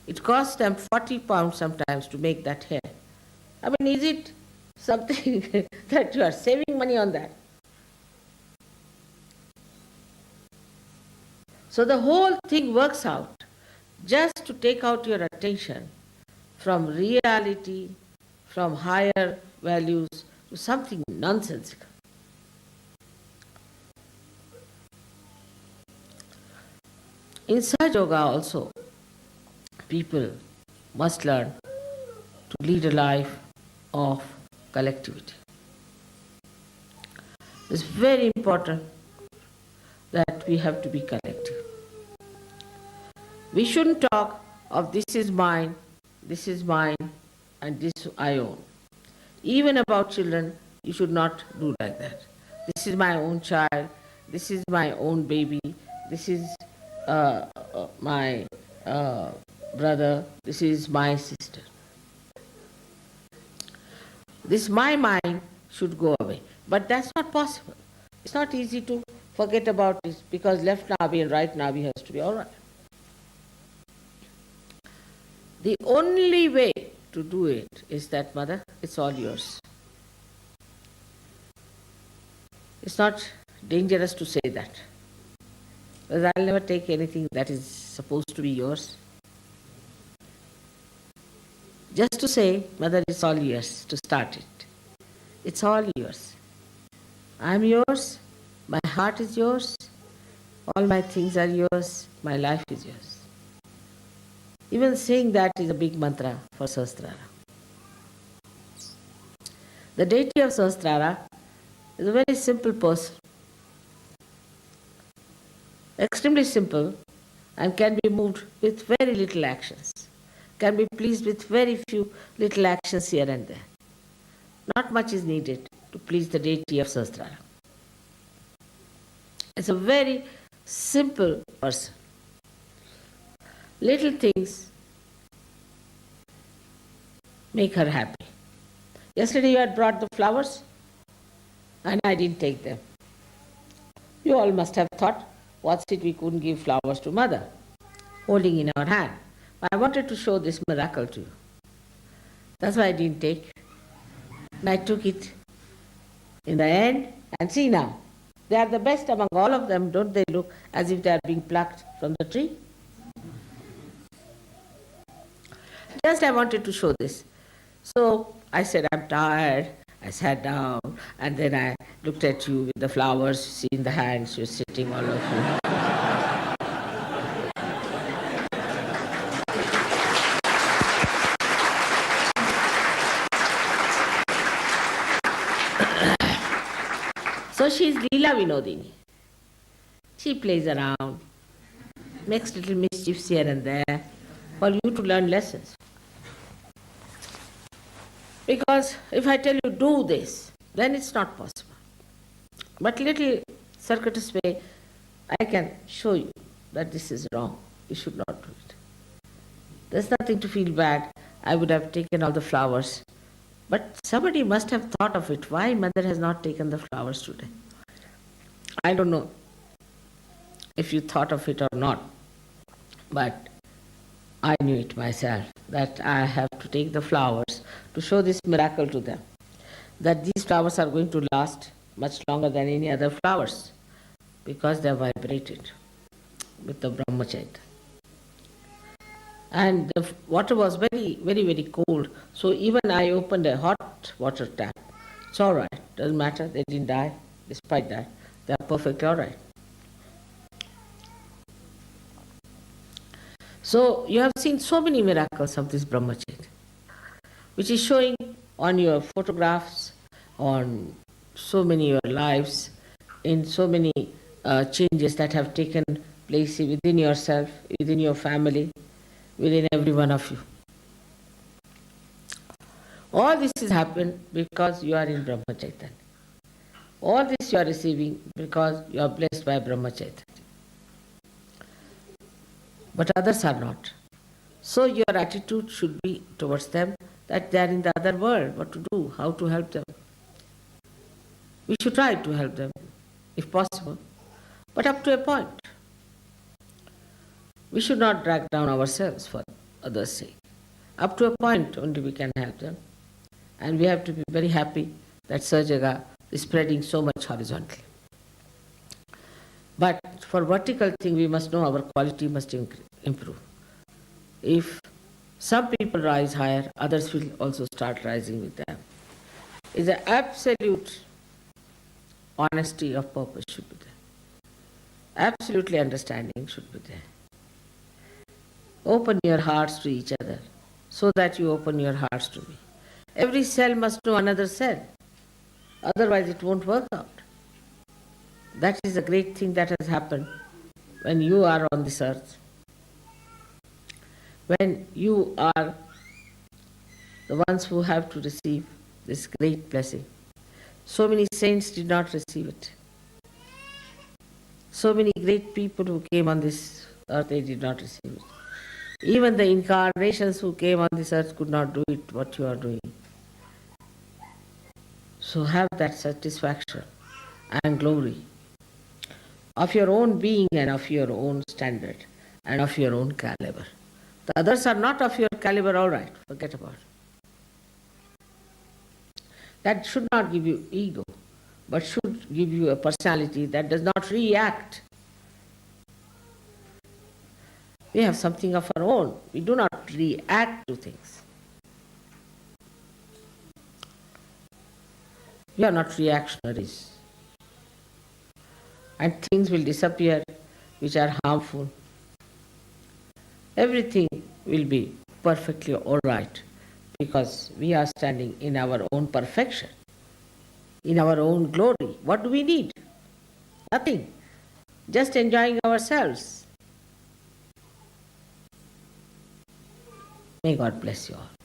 It costs them £40 sometimes to make that hair. I mean, is it something that you are saving money on that? So the whole thing works out just to take out your attention from reality, from higher values to something nonsensical. In Sahaja Yoga also, people must learn to lead a life of collectivity. It's very important that we have to be collective. We shouldn't talk of this is mine, and this I own. Even about children, you should not do like that. This is my own child, this is my own baby, this is my brother, this is my sister. This my mind should go away. But that's not possible. It's not easy to forget about this because left navi and right navi has to be all right. The only way to do it is that, Mother, it's all yours. It's not dangerous to say that. Because I'll never take anything that is supposed to be yours. Just to say, Mother, it's all yours, to start it. It's all yours. I'm yours, my heart is yours, all my things are yours, my life is yours. Even saying that is a big mantra for Sahasrara. The deity of Sahasrara is a very simple person, extremely simple, and can be moved with very little actions, can be pleased with very few little actions here and there. Not much is needed to please the deity of Sahasrara. It's a very simple person. Little things make her happy. Yesterday you had brought the flowers and I didn't take them. You all must have thought, what's it we couldn't give flowers to Mother, holding in our hand. But I wanted to show this miracle to you. That's why I didn't take. And I took it in the end, and see now, they are the best among all of them. Don't they look as if they are being plucked from the tree? Just I wanted to show this. So I said, I'm tired. I sat down, and then I looked at you with the flowers, see in the hands, you're sitting, all of you. So she is Leela Vinodini. She plays around, makes little mischiefs here and there for you to learn lessons. Because if I tell you do this, then it's not possible. But little circuitous way, I can show you that this is wrong. You should not do it. There's nothing to feel bad. I would have taken all the flowers. But somebody must have thought of it. Why Mother has not taken the flowers today? I don't know if you thought of it or not. But I knew it myself, that I have to take the flowers to show this miracle to them, that these flowers are going to last much longer than any other flowers, because they are vibrated with the Brahmacharya. And the water was very, very, very cold, so even I opened a hot water tap. It's all right, doesn't matter, they didn't die, despite that, they are perfectly all right. So you have seen so many miracles of this Brahmacharya, which is showing on your photographs, on so many of your lives, in so many changes that have taken place within yourself, within your family, within every one of you. All this has happened because you are in Brahmacharya. All this you are receiving because you are blessed by Brahmacharya. But others are not. So your attitude should be towards them that they are in the other world, what to do, how to help them. We should try to help them, if possible, but up to a point. We should not drag down ourselves for others' sake. Up to a point only we can help them. And we have to be very happy that Sahaja is spreading so much horizontally. But for vertical thing, we must know our quality must improve. If some people rise higher, others will also start rising with them. It's an absolute honesty of purpose should be there. Absolutely understanding should be there. Open your hearts to each other so that you open your hearts to me. Every cell must know another cell. Otherwise it won't work out. That is a great thing that has happened when you are on this earth. When you are the ones who have to receive this great blessing. So many saints did not receive it. So many great people who came on this earth, they did not receive it. Even the incarnations who came on this earth could not do it what you are doing. So have that satisfaction and glory of your own being and of your own standard and of your own caliber. The others are not of your caliber, all right, forget about it. That should not give you ego, but should give you a personality that does not react. We have something of our own. We do not react to things. We are not reactionaries. And things will disappear which are harmful. Everything will be perfectly all right because we are standing in our own perfection, in our own glory. What do we need? Nothing. Just enjoying ourselves. May God bless you all.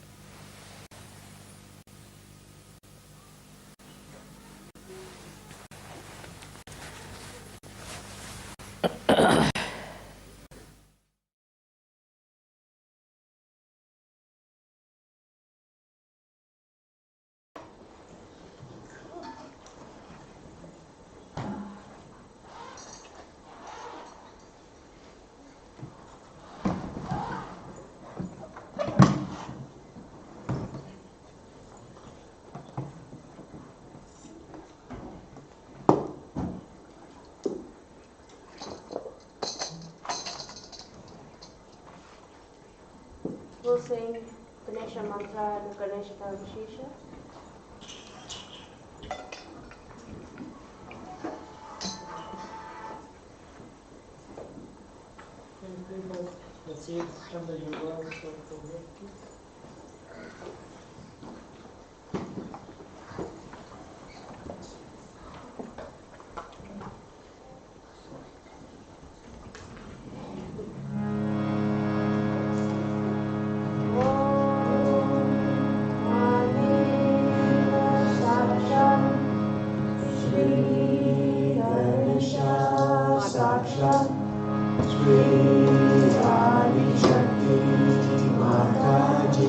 We'll sing Ganesha Mantra and Ganesha Vishisha. The seeds from the yoga. Shri Adi Shakti Mataji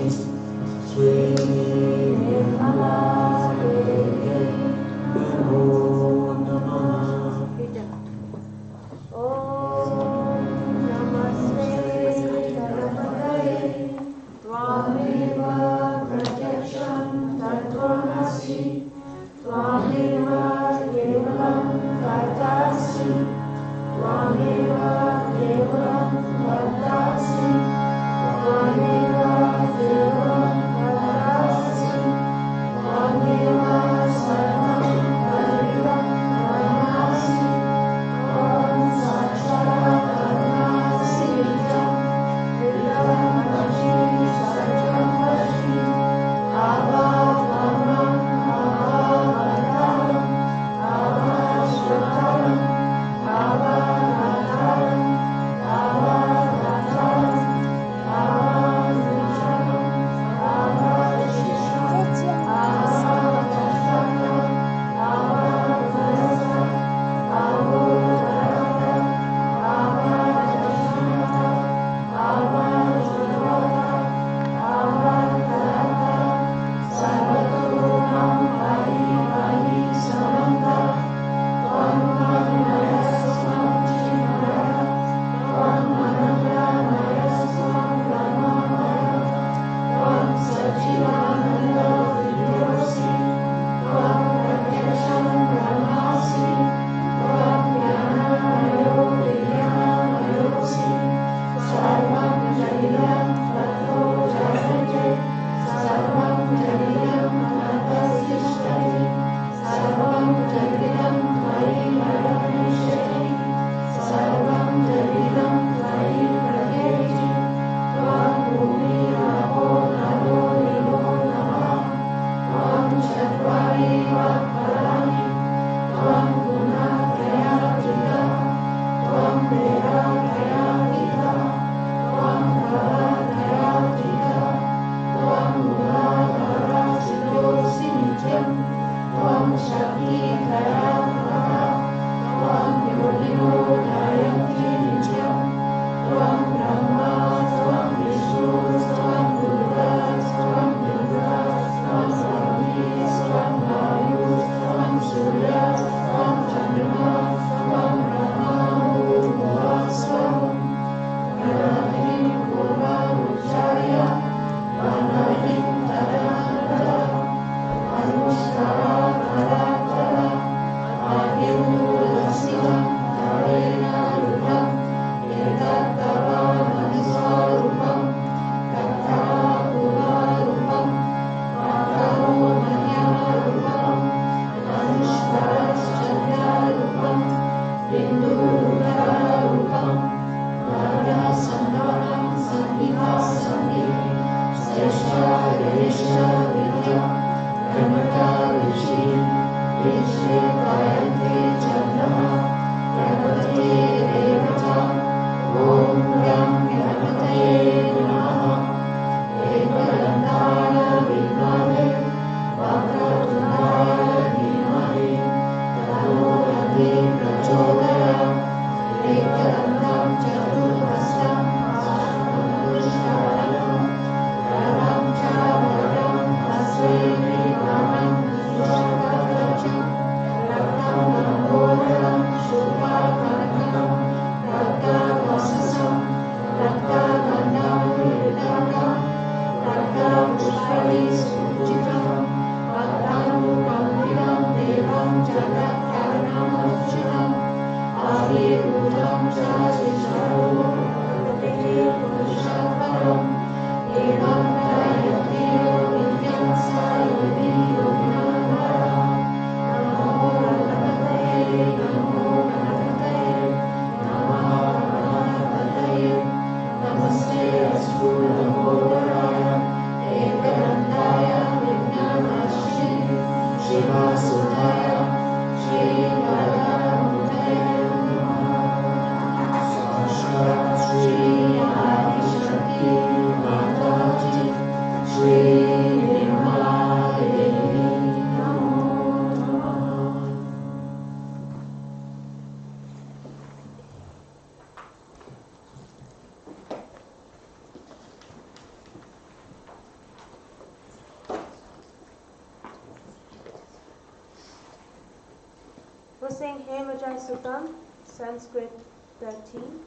We'll sing Hey Majai Sutam, Sanskrit 13,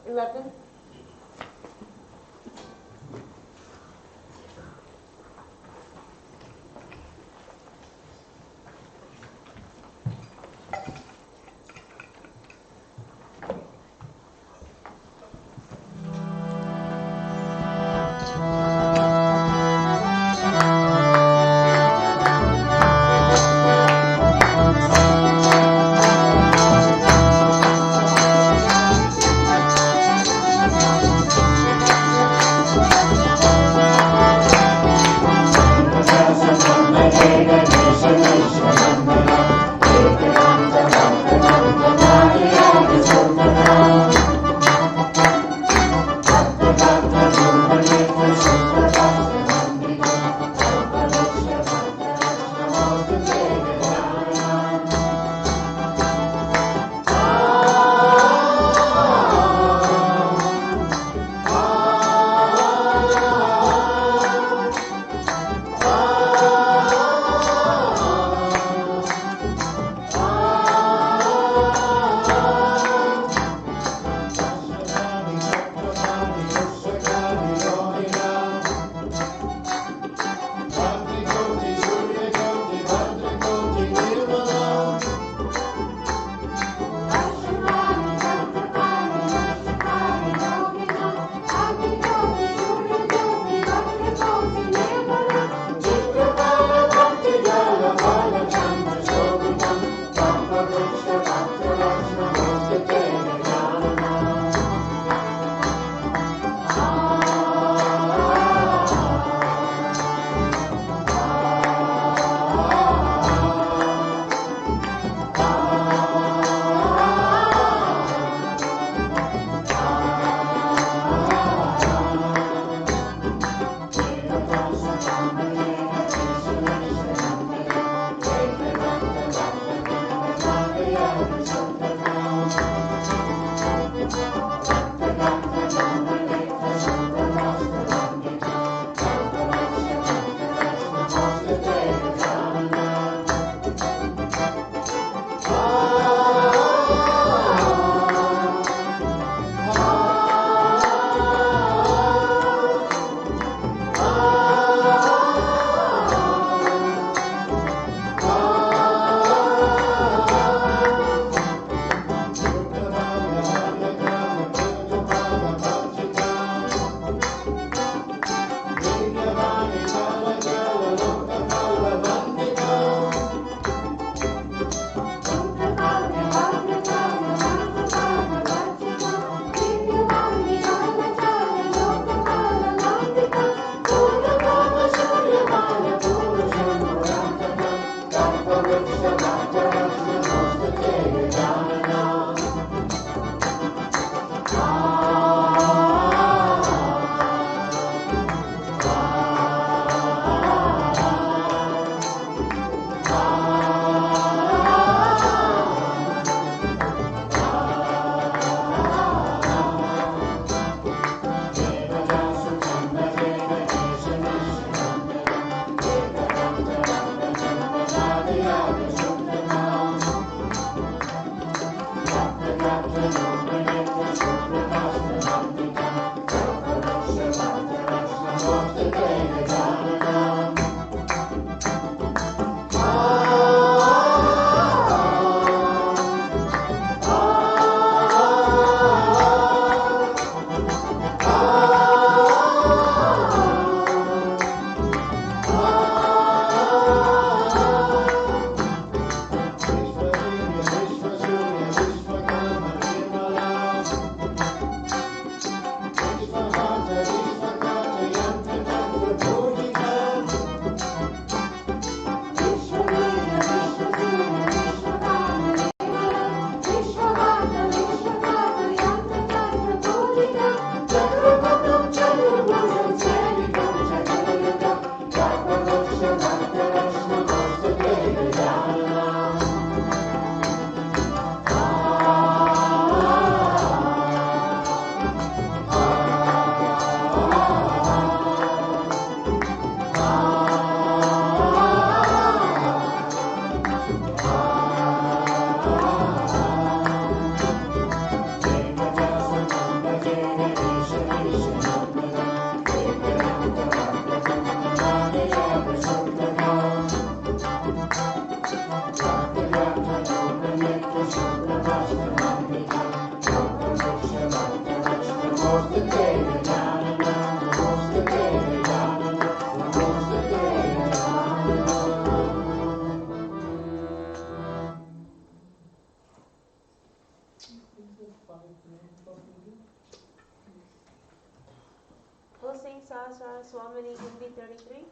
11. Thank We'll sing Sahasrara Swamini Hindi 33.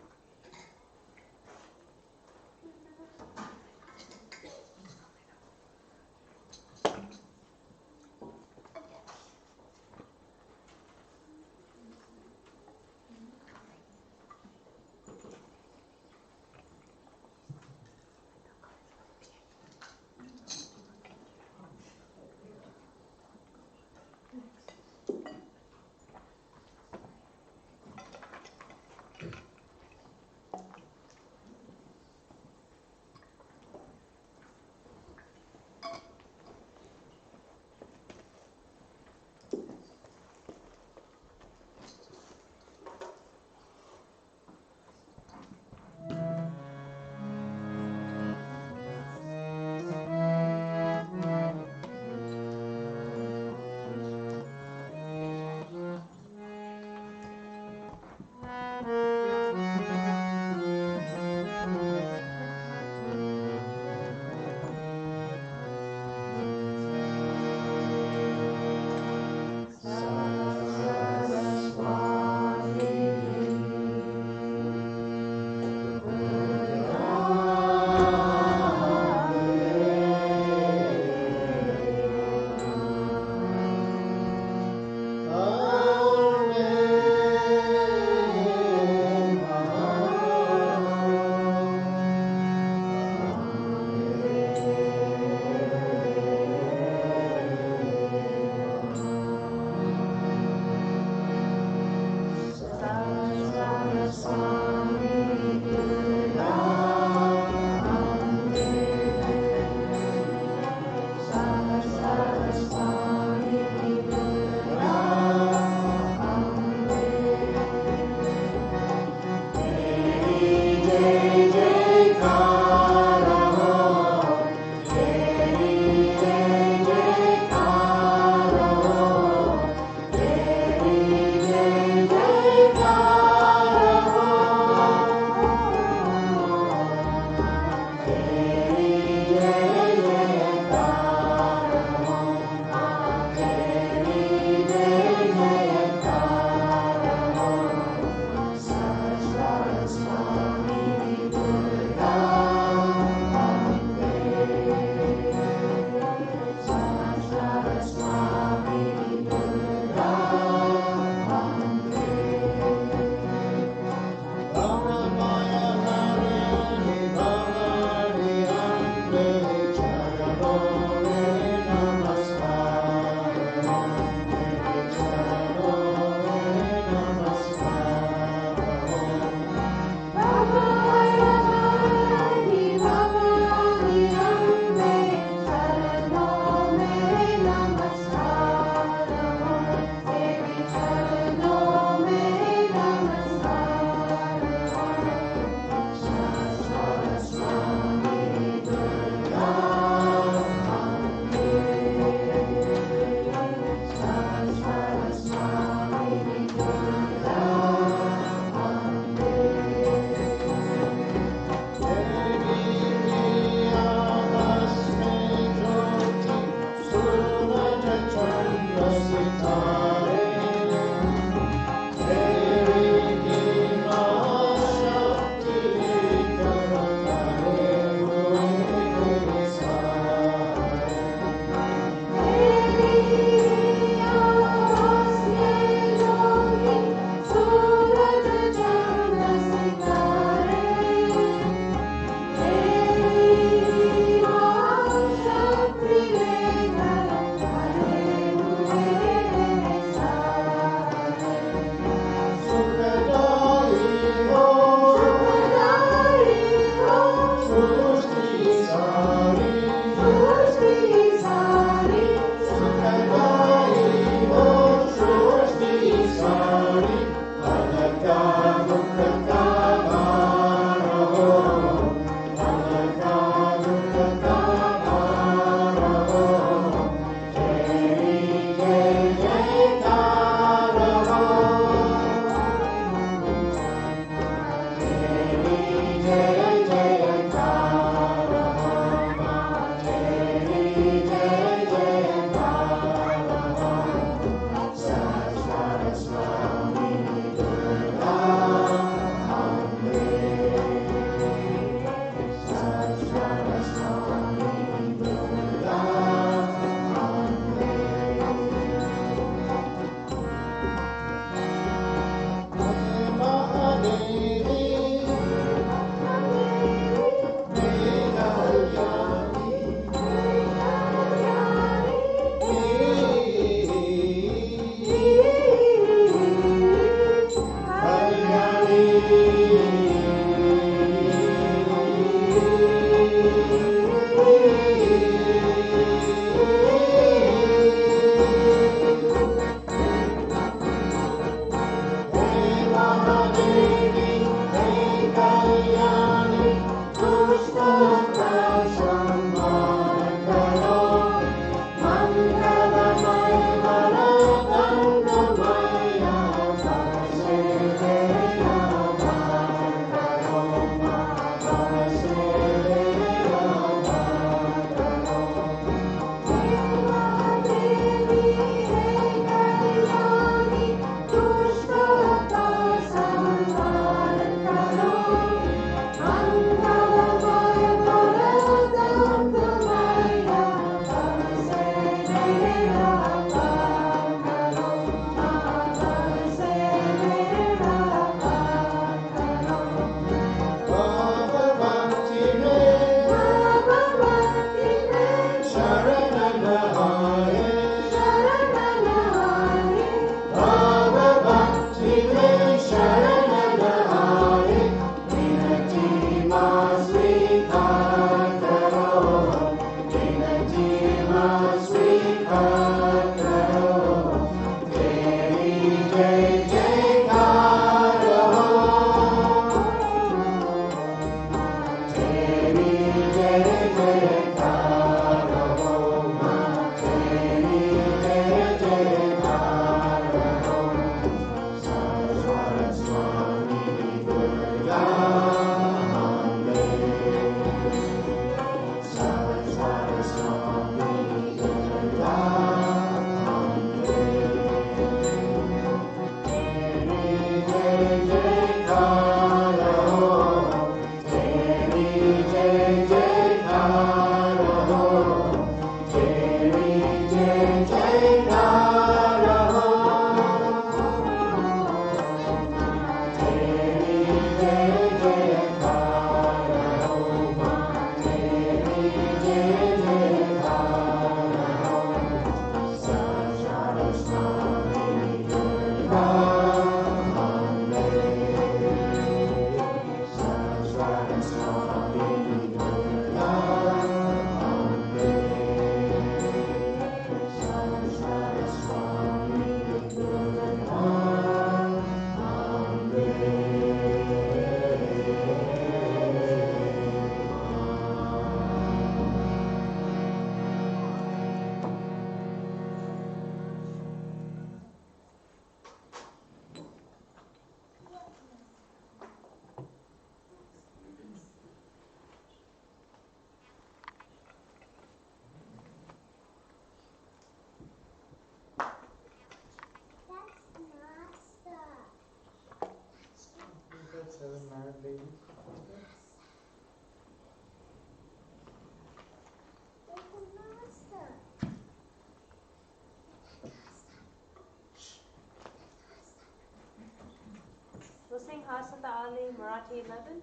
Hasata Ali, Marathi 11.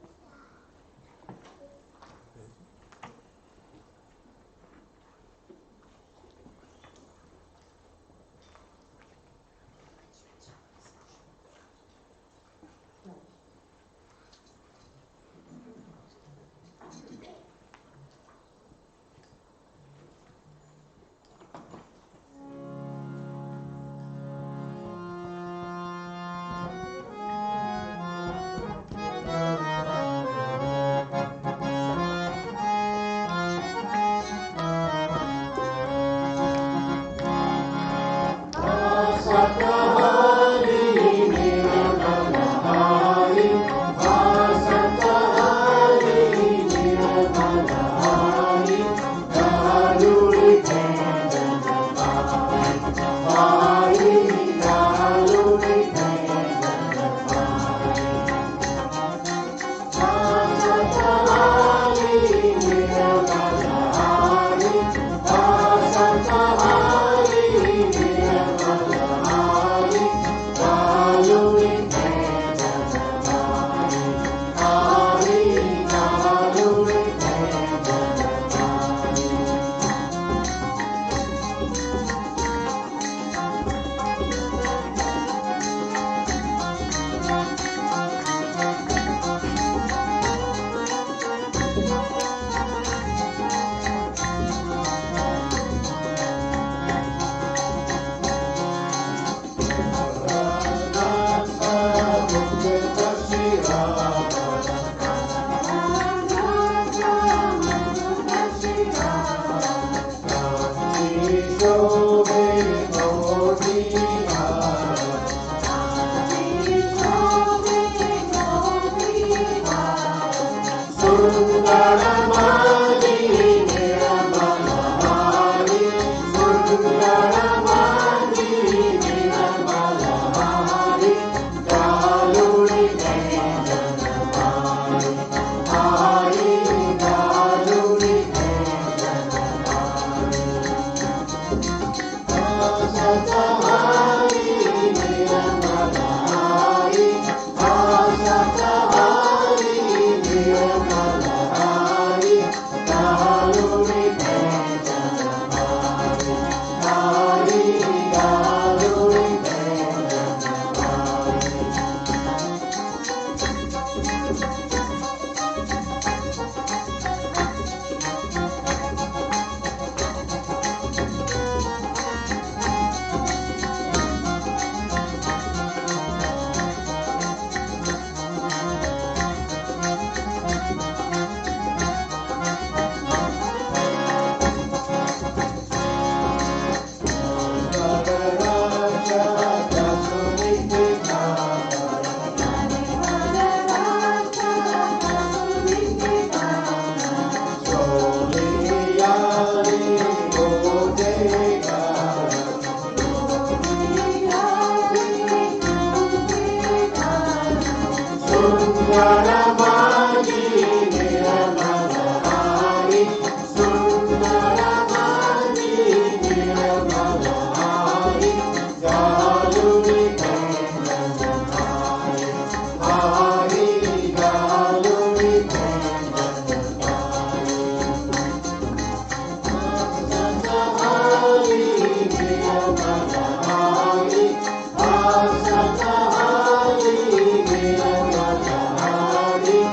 Hari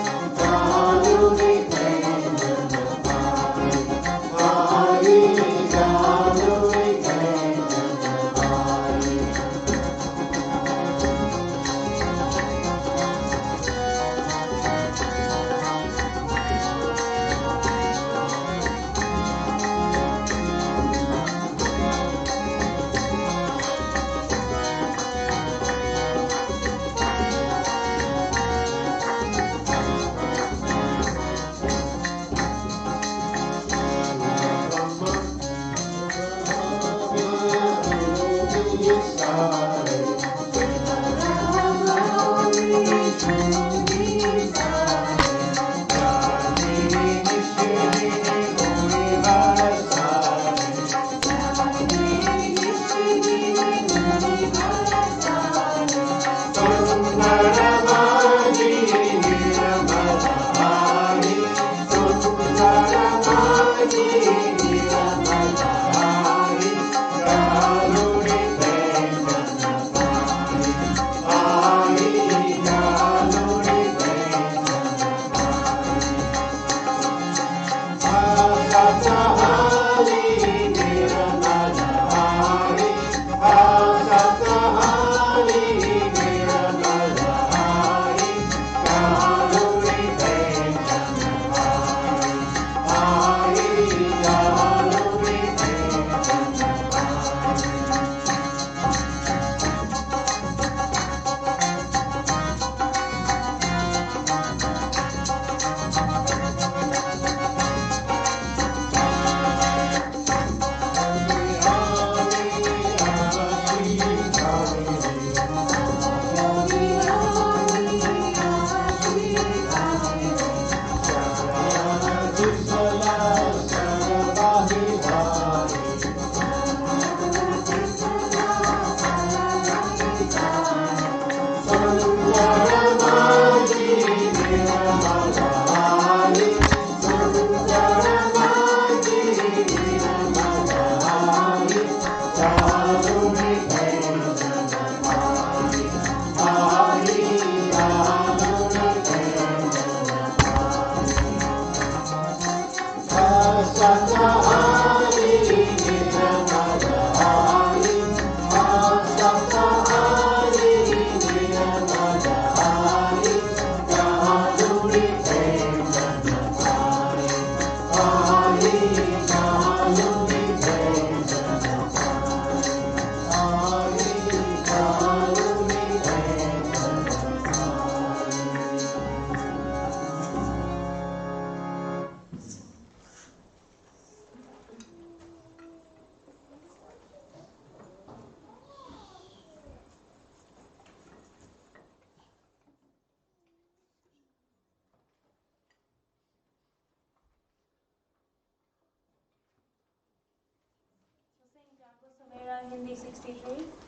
Hindi 63.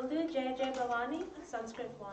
We'll do Jai Jai Bhavani, Sanskrit 1.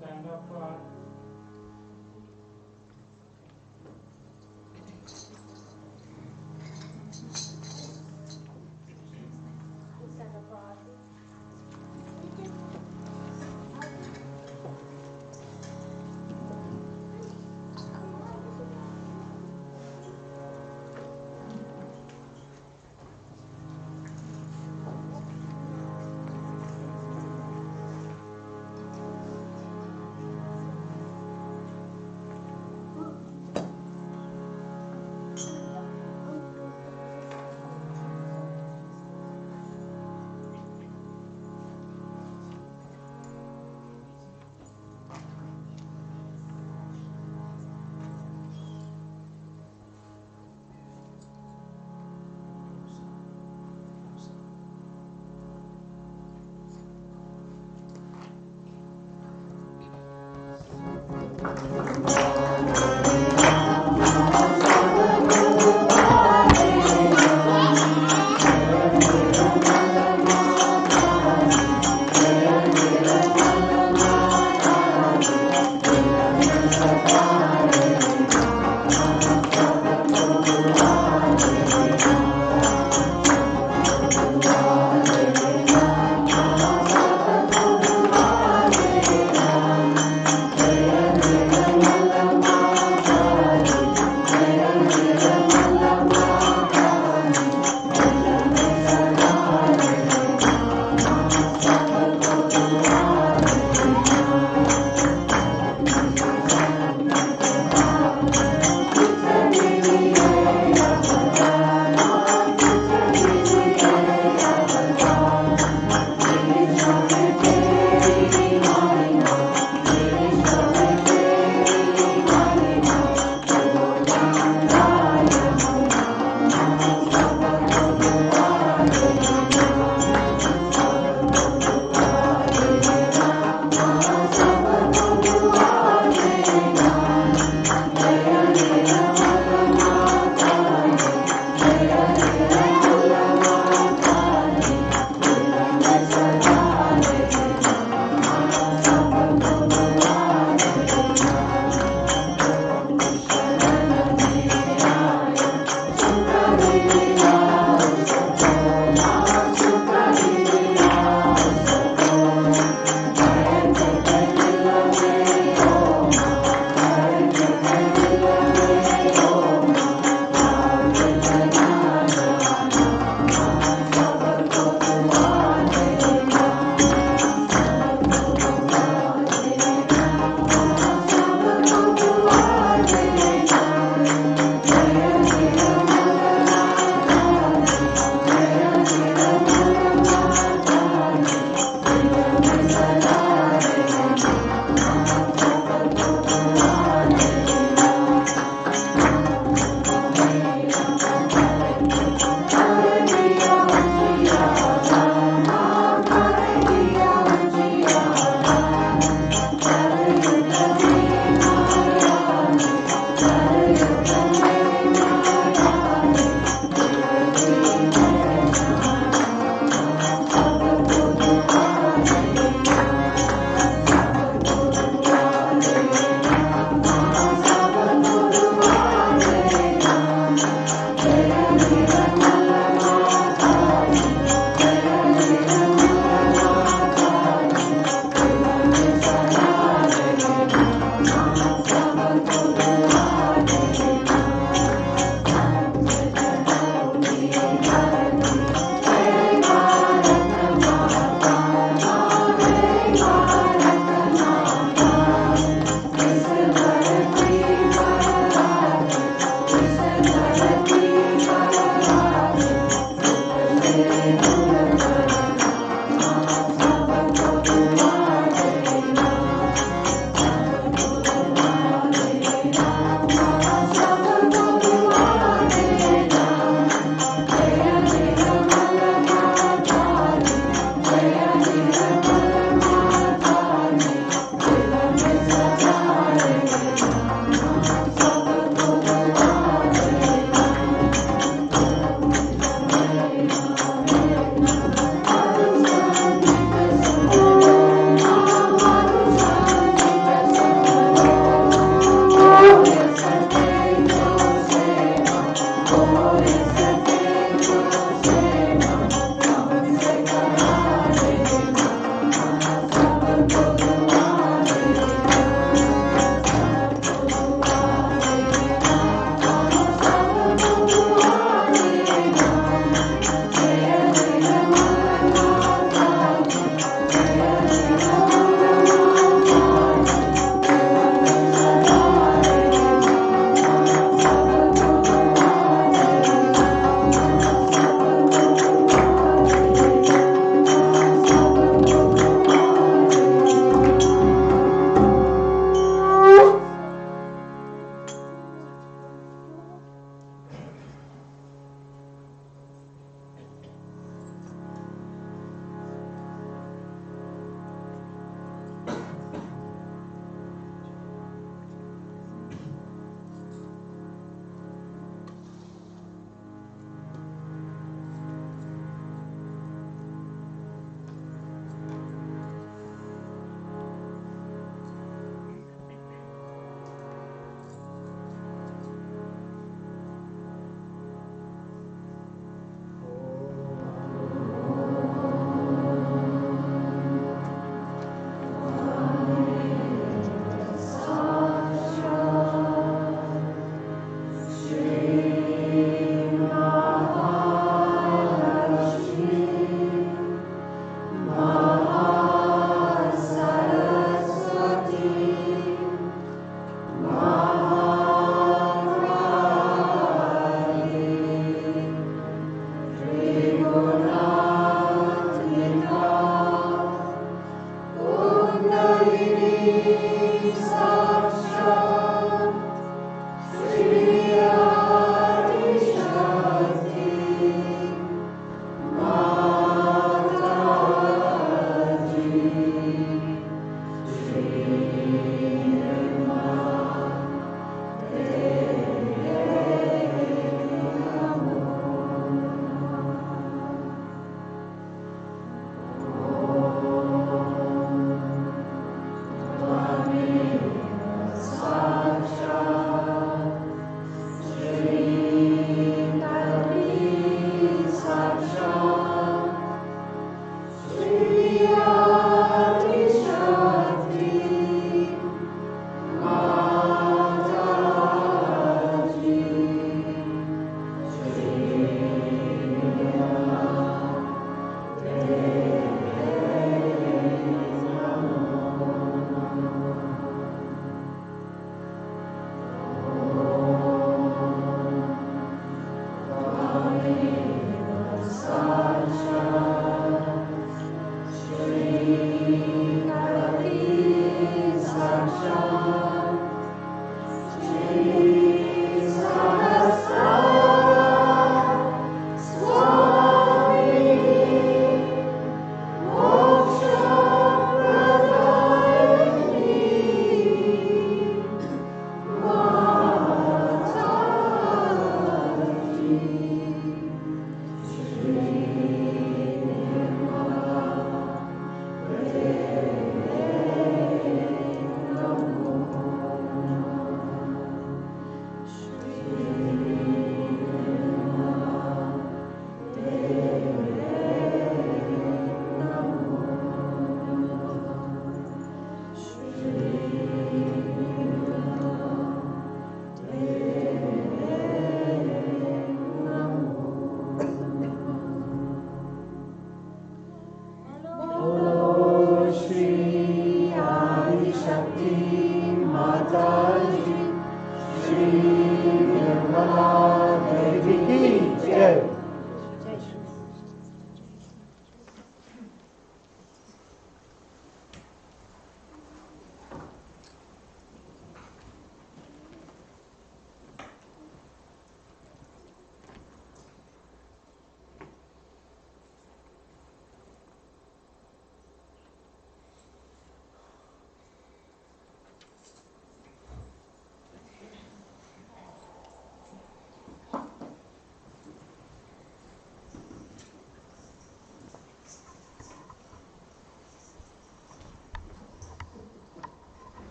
Stand up for art. Stand up for art. Sahasrara Puja.